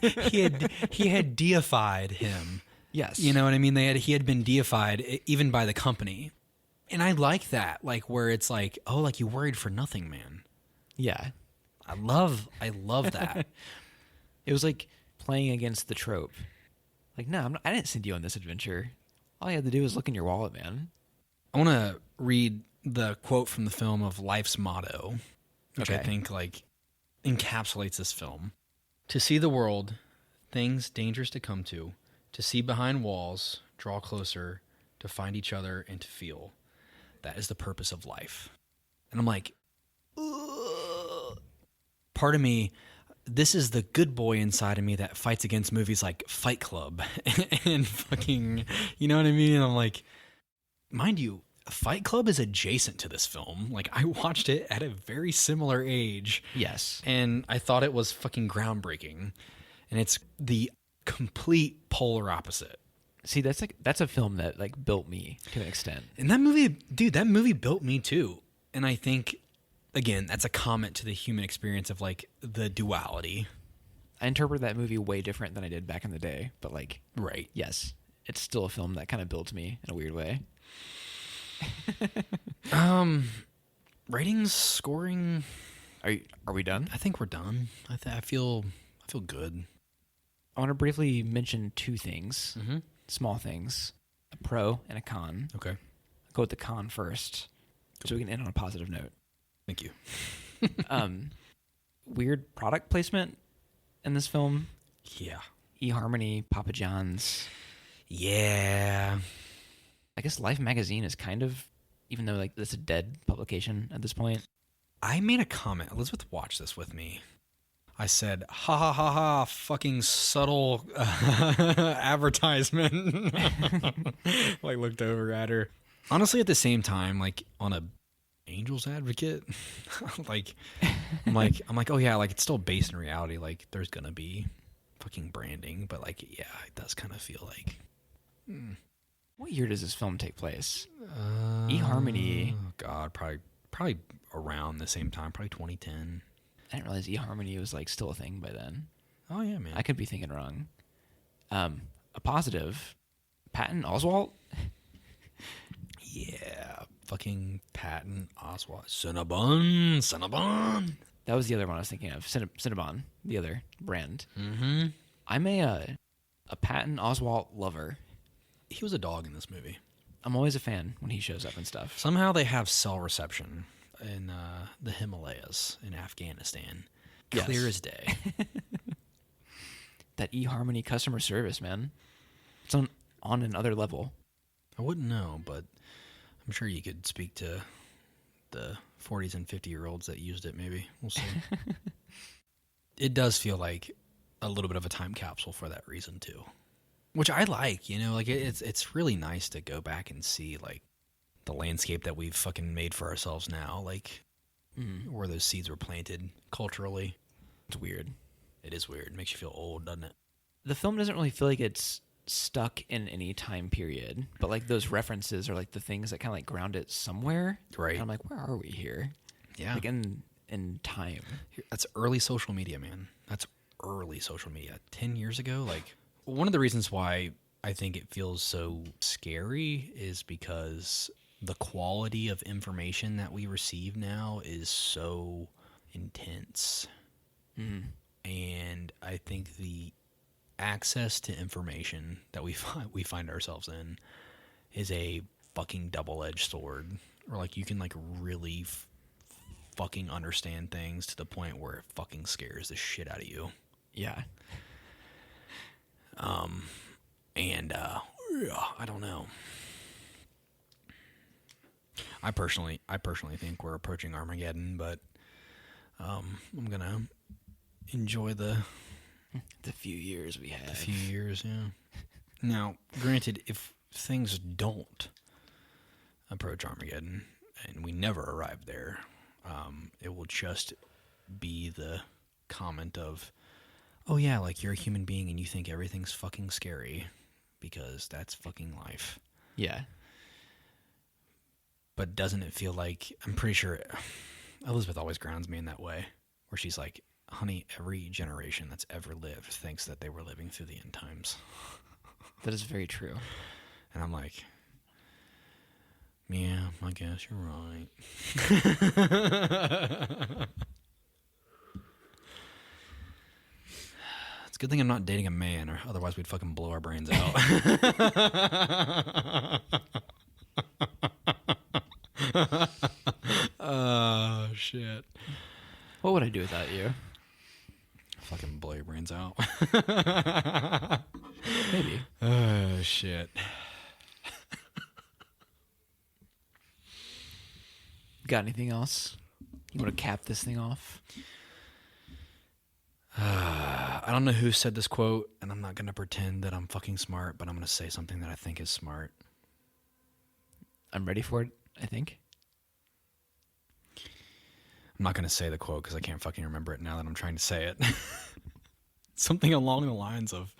he had deified him. Yes. You know what I mean? He had been deified even by the company. And I like that, like, where it's like, oh, like, you worried for nothing, man. Yeah. I love that. It was like playing against the trope. Like, no, I didn't send you on this adventure. All you had to do was look in your wallet, man. I want to read the quote from the film of life's motto, which I think like encapsulates this film. To see the world, things dangerous to come to see behind walls, draw closer, to find each other and to feel. That is the purpose of life. And I'm like, ugh. Part of me, this is the good boy inside of me that fights against movies like Fight Club and fucking, you know what I mean? And I'm like, mind you, Fight Club is adjacent to this film. Like, I watched it at a very similar age. Yes. And I thought it was fucking groundbreaking. And it's the complete polar opposite. See, that's a film that like built me to an extent. And that movie, dude, that movie built me too. And I think, again, that's a comment to the human experience of like the duality. I interpret that movie way different than I did back in the day, but like, right. Yes, it's still a film that kind of built me in a weird way. Ratings, scoring. Are we done? I think we're done. I feel good. I want to briefly mention two things, Mm-hmm. small things, a pro and a con. Okay. I'll go with the con first, so we can end on a positive note. Thank you. Weird product placement in this film. Yeah. eHarmony, Papa John's. Yeah. I guess Life magazine is kind of, even though like it's a dead publication at this point. I made a comment. Elizabeth watched this with me. I said, ha ha ha ha, fucking subtle advertisement. Like, looked over at her. Honestly, at the same time, like, on a Angel's Advocate, like, I'm like, oh yeah, like, it's still based in reality. Like, there's gonna be fucking branding, but like, yeah, it does kind of feel like. What year does this film take place? eHarmony. Oh God, probably around the same time, probably 2010. I didn't realize eHarmony was like still a thing by then. Oh yeah, man. I could be thinking wrong. A positive, Patton Oswalt. Yeah, fucking Patton Oswalt. Cinnabon. That was the other one I was thinking of. Cinnabon, the other brand. Mm-hmm. I'm a Patton Oswalt lover. He was a dog in this movie. I'm always a fan when he shows up and stuff. Somehow they have cell reception in the Himalayas in Afghanistan. Yes. Clear as day. That eHarmony customer service, man. It's on another level. I wouldn't know, but I'm sure you could speak to the 40s and 50-year-olds that used it, maybe. We'll see. It does feel like a little bit of a time capsule for that reason, too. Which I like, you know, like it's really nice to go back and see, like, the landscape that we've fucking made for ourselves now, like, where those seeds were planted culturally. It's weird. It is weird. It makes you feel old, doesn't it? The film doesn't really feel like it's stuck in any time period, but like those references are like the things that kind of like ground it somewhere. Right. And I'm like, where are we here? Yeah. Like in time. That's early social media, man. That's early social media. 10 years ago, like, one of the reasons why I think it feels so scary is because the quality of information that we receive now is so intense. Mm-hmm. And I think the access to information that we find ourselves in is a fucking double-edged sword. Or like you can like really fucking understand things to the point where it fucking scares the shit out of you. Yeah. And I don't know. I personally think we're approaching Armageddon, but I'm gonna enjoy the few years we have. The few years, yeah. Now, granted, if things don't approach Armageddon and we never arrive there, it will just be the comment of, oh yeah, like you're a human being and you think everything's fucking scary because that's fucking life. Yeah. But doesn't it feel like, I'm pretty sure Elizabeth always grounds me in that way, where she's like, honey, every generation that's ever lived thinks that they were living through the end times. That is very true. And I'm like, yeah, I guess you're right. It's a good thing I'm not dating a man, or otherwise we'd fucking blow our brains out. Oh, shit. What would I do without you? Fucking blow your brains out. Maybe. Oh, shit. Got anything else? You want to cap this thing off? I don't know who said this quote, and I'm not going to pretend that I'm fucking smart, but I'm going to say something that I think is smart. I'm ready for it, I think. I'm not going to say the quote because I can't fucking remember it now that I'm trying to say it. Something along the lines of,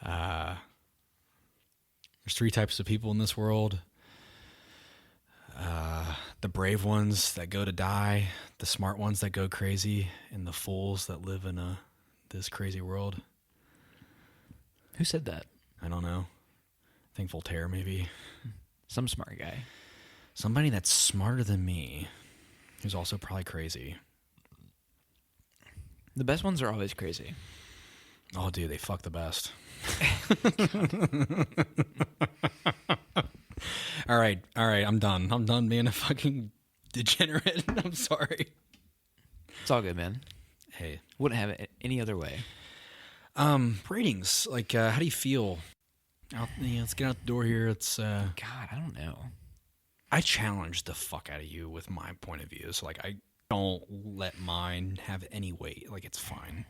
there's 3 types of people in this world. The brave ones that go to die, the smart ones that go crazy, and the fools that live in this crazy world. Who said that? I don't know. I think Voltaire, maybe. Some smart guy. Somebody that's smarter than me, who's also probably crazy. The best ones are always crazy. Oh, dude, they fuck the best. All right, I'm done. I'm done being a fucking degenerate. I'm sorry. It's all good, man. Hey. Wouldn't have it any other way. Ratings. Like, how do you feel? Let's get out the door here. It's God, I don't know. I challenge the fuck out of you with my point of view. So, like, I don't let mine have any weight. Like, it's fine.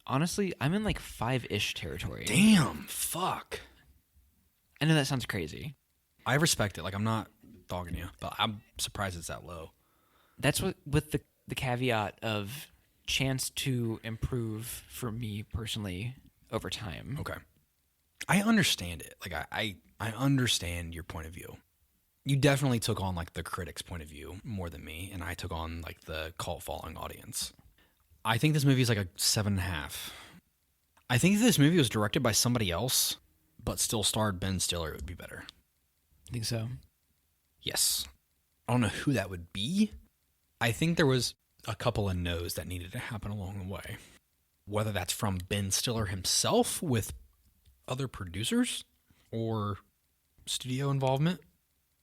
Honestly, I'm in like 5-ish territory. Damn, fuck. I know that sounds crazy. I respect it. Like, I'm not dogging you, but I'm surprised it's that low. That's what, with the caveat of chance to improve for me personally over time. Okay. I understand it. Like, I understand your point of view. You definitely took on, like, the critic's point of view more than me, and I took on, like, the cult-following audience. I think this movie is, like, a 7.5. I think if this movie was directed by somebody else, but still starred Ben Stiller, it would be better. I think so. Yes. I don't know who that would be. I think there was a couple of no's that needed to happen along the way. Whether that's from Ben Stiller himself with other producers or studio involvement.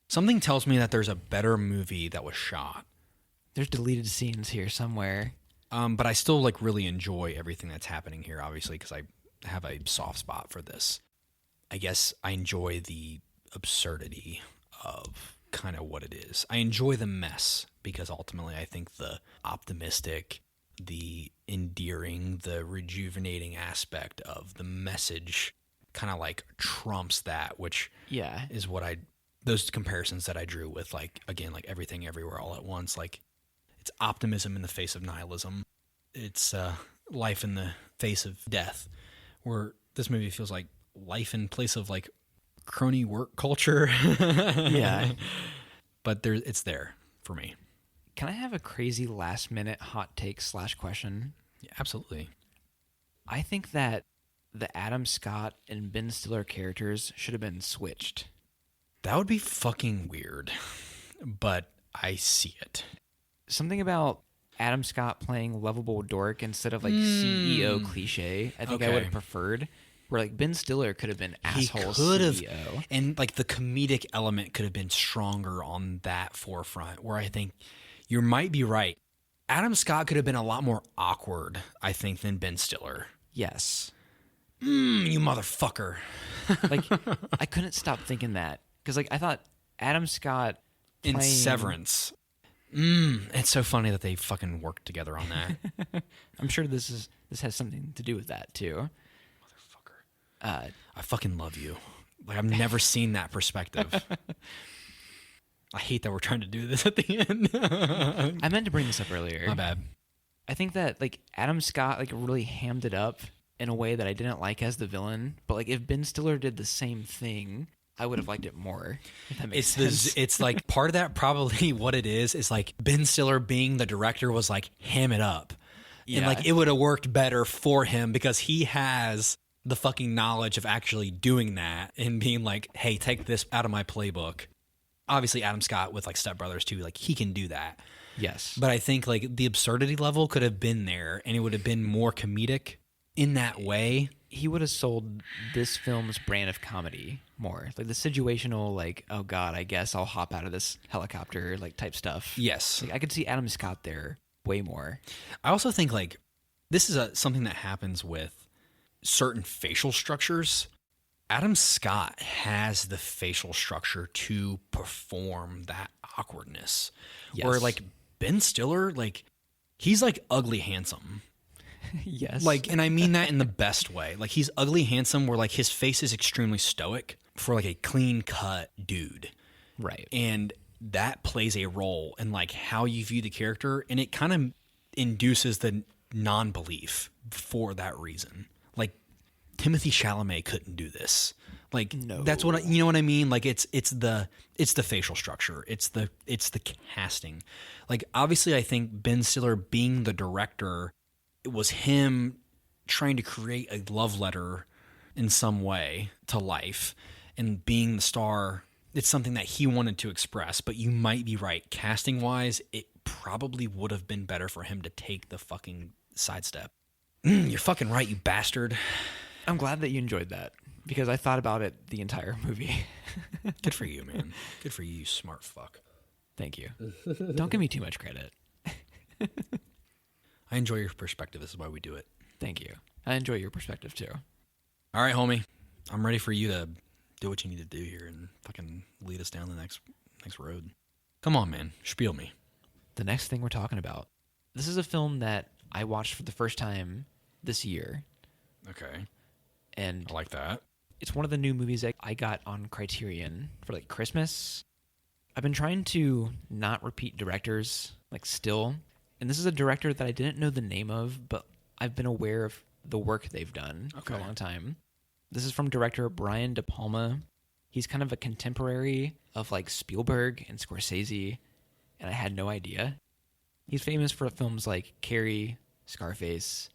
Something tells me that there's a better movie that was shot. There's deleted scenes here somewhere. But I still like really enjoy everything that's happening here, obviously, because I have a soft spot for this. I guess I enjoy the absurdity of kind of what it is. I enjoy the mess because ultimately I think the optimistic, the endearing, the rejuvenating aspect of the message kind of like trumps that, which is what those comparisons that I drew with, like, again, like Everything Everywhere All at Once, like it's optimism in the face of nihilism. it's life in the face of death, where this movie feels like life in place of like crony work culture. Yeah. But it's there for me. Can I have a crazy last minute hot take / question? Yeah, absolutely. I think that the Adam Scott and Ben Stiller characters should have been switched. That would be fucking weird, but I see it. Something about Adam Scott playing lovable dork instead of like CEO cliche, I think I would have preferred. Where like Ben Stiller could have been asshole CEO. And like the comedic element could have been stronger on that forefront, where I think you might be right. Adam Scott could have been a lot more awkward, I think, than Ben Stiller. Yes. You motherfucker. Like, I couldn't stop thinking that. Because, like, I thought Adam Scott in Severance. It's so funny that they fucking worked together on that. I'm sure this has something to do with that, too. Motherfucker. I fucking love you. Like, I've never seen that perspective. I hate that we're trying to do this at the end. I meant to bring this up earlier. My bad. I think that, like, Adam Scott, like, really hammed it up in a way that I didn't like as the villain. But, like, if Ben Stiller did the same thing, I would have liked it more. If that makes sense. It's like part of that probably what it is like Ben Stiller being the director was like, ham it up. Yeah. And, like, it would have worked better for him because he has the fucking knowledge of actually doing that and being like, hey, take this out of my playbook. Obviously, Adam Scott with, like, Step Brothers, too, like, he can do that. Yes. But I think, like, the absurdity level could have been there, and it would have been more comedic in that way. He would have sold this film's brand of comedy more. Like, the situational, like, oh, God, I guess I'll hop out of this helicopter, like, type stuff. Yes. Like, I could see Adam Scott there way more. I also think, like, this is something that happens with certain facial structures. Adam Scott has the facial structure to perform that awkwardness. Yes. Where, like, Ben Stiller, like, he's, like, ugly handsome. Yes. Like, and I mean that in the best way. Like, he's ugly handsome where, like, his face is extremely stoic for, like, a clean-cut dude. Right. And that plays a role in, like, how you view the character, and it kind of induces the non-belief for that reason. Like, Timothée Chalamet couldn't do this. Like, no. That's what you know what I mean. Like, it's the facial structure. It's the casting. Like, obviously, I think Ben Stiller being the director, it was him trying to create a love letter in some way to life, and being the star. It's something that he wanted to express. But you might be right. Casting wise, it probably would have been better for him to take the fucking sidestep. You're fucking right, you bastard. I'm glad that you enjoyed that because I thought about it the entire movie. Good for you, man. Good for you, you smart fuck. Thank you. Don't give me too much credit. I enjoy your perspective. This is why we do it. Thank you. I enjoy your perspective too. All right, homie. I'm ready for you to do what you need to do here and fucking lead us down the next road. Come on, man. Spiel me. The next thing we're talking about. This is a film that I watched for the first time this year. Okay. And I like that. It's one of the new movies that I got on Criterion for, like, Christmas. I've been trying to not repeat directors, like, still. And this is a director that I didn't know the name of, but I've been aware of the work they've done for a long time. This is from director Brian De Palma. He's kind of a contemporary of, like, Spielberg and Scorsese, and I had no idea. He's famous for films like Carrie, Scarface,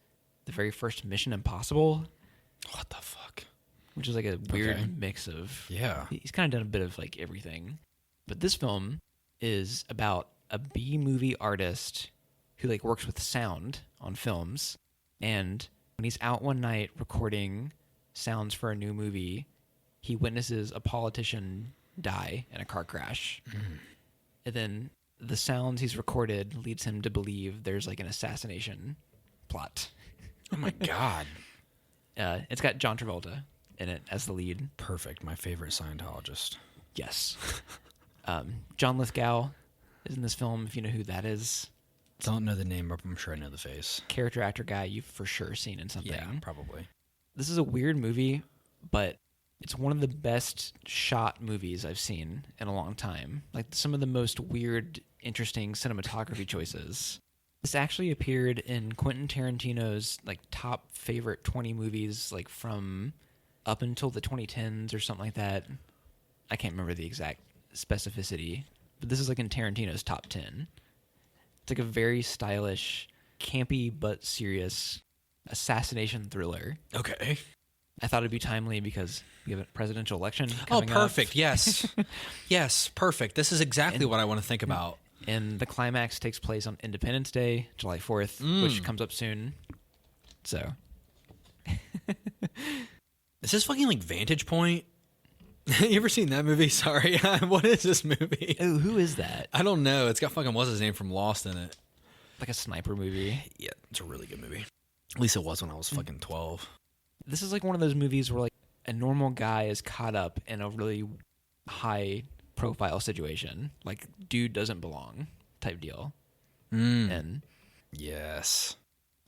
the very first Mission Impossible. What the fuck? Which is like a weird mix of... Yeah. He's kind of done a bit of, like, everything. But this film is about a B-movie artist who, like, works with sound on films. And when he's out one night recording sounds for a new movie, he witnesses a politician die in a car crash. And then the sounds he's recorded leads him to believe there's, like, an assassination plot. Oh my God. It's got John Travolta in it as the lead. Perfect. My favorite Scientologist. Yes. John Lithgow is in this film, if you know who that is. Don't know the name, but I'm sure I know the face. Character actor guy you've for sure seen in something. Yeah, probably. This is a weird movie, but it's one of the best shot movies I've seen in a long time. Like, some of the most weird, interesting cinematography choices. This actually appeared in Quentin Tarantino's like top favorite 20 movies, like from up until the 2010s or something like that. I can't remember the exact specificity, but this is like in Tarantino's top 10. It's like a very stylish, campy but serious assassination thriller. Okay. I thought it'd be timely because we have a presidential election Oh, coming perfect. up. Yes. Yes, perfect. This is exactly what I want to think about. And the climax takes place on Independence Day, July 4th, which comes up soon. So. Is this fucking like Vantage Point? You ever seen that movie? Sorry. What is this movie? Oh, who is that? I don't know. It's got fucking what's his name from Lost in it. Like a sniper movie. Yeah, it's a really good movie. At least it was when I was fucking 12. This is like one of those movies where like a normal guy is caught up in a really high profile situation. Like dude doesn't belong type deal. And Yes.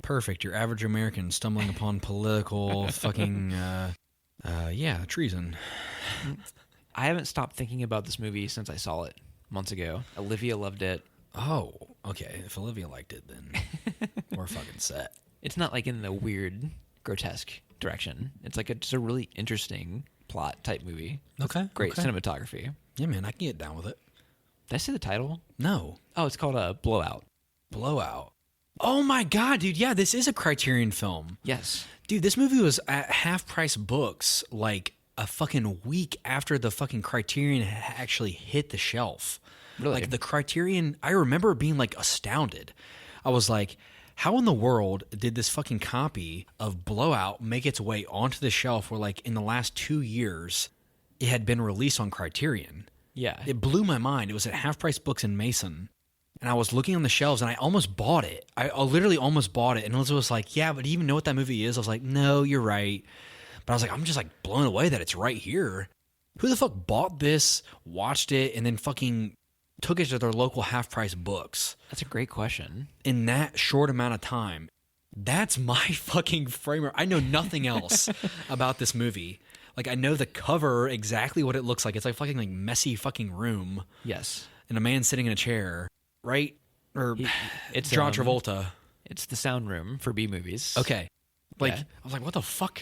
Perfect. Your average American stumbling upon political fucking, treason. I haven't stopped thinking about this movie since I saw it months ago. Olivia loved it. Oh, okay. If Olivia liked it, then we're fucking set. It's not like in the weird, grotesque direction. It's like just a really interesting plot type movie. Okay. Great okay. cinematography. Yeah, man, I can get down with it. Did I say the title? No. Oh, it's called Blowout. Blowout. Oh my God, dude. Yeah, this is a Criterion film. Yes. Dude, this movie was at Half Price Books like a fucking week after the fucking Criterion actually hit the shelf. Really? Like the Criterion, I remember being like astounded. I was like, how in the world did this fucking copy of Blowout make its way onto the shelf where like in the last 2 years it had been released on Criterion? Yeah. It blew my mind. It was at Half Price Books in Mason. And I was looking on the shelves and I almost bought it. I literally almost bought it. And Elizabeth was like, yeah, but do you even know what that movie is? I was like, no, you're right. But I was like, I'm just like blown away that it's right here. Who the fuck bought this, watched it, and then fucking took it to their local Half Price Books That's a great question. in that short amount of time? That's my fucking framework. I know nothing else about this movie. Like I know the cover, exactly what it looks like. It's like fucking like messy fucking room Yes. and a man sitting in a chair, right? Or It's John Travolta. It's the sound room for B movies. Okay. Like Yeah. I was like, what the fuck?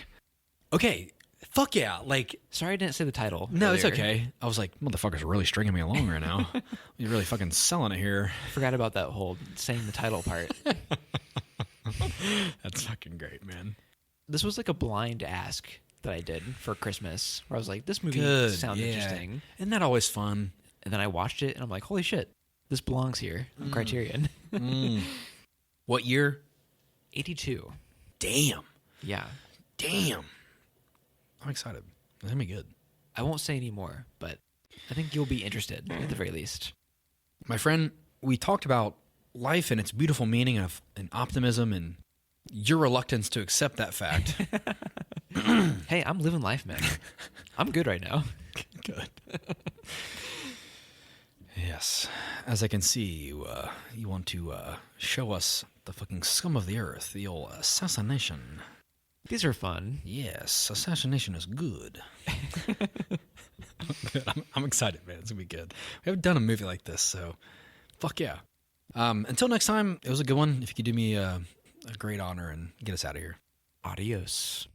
Okay. Fuck yeah. Like Sorry I didn't say the title. no, it's earlier. okay. I was like, motherfuckers are really stringing me along right now. You're really fucking selling it here. I forgot about that whole saying the title part. That's fucking great, man. This was like a blind ask that I did for Christmas where I was like, this movie Good. sounds yeah. interesting. Isn't that always fun? And then I watched it and I'm like, holy shit, this belongs here on Criterion. What year? 82. Damn. Yeah. Damn. I'm excited. It's gonna be good. I won't say any more, but I think you'll be interested at the very least. My friend, we talked about life and its beautiful meaning of and optimism and your reluctance to accept that fact. Hey, I'm living life, man. I'm good right now. Good. Yes. As I can see, you want to show us the fucking scum of the earth, the old assassination. These are fun. Yes, assassination is good. I'm excited, man. It's going to be good. We haven't done a movie like this, so fuck yeah. Until next time, it was a good one. If you could do me a great honor and get us out of here. Adios.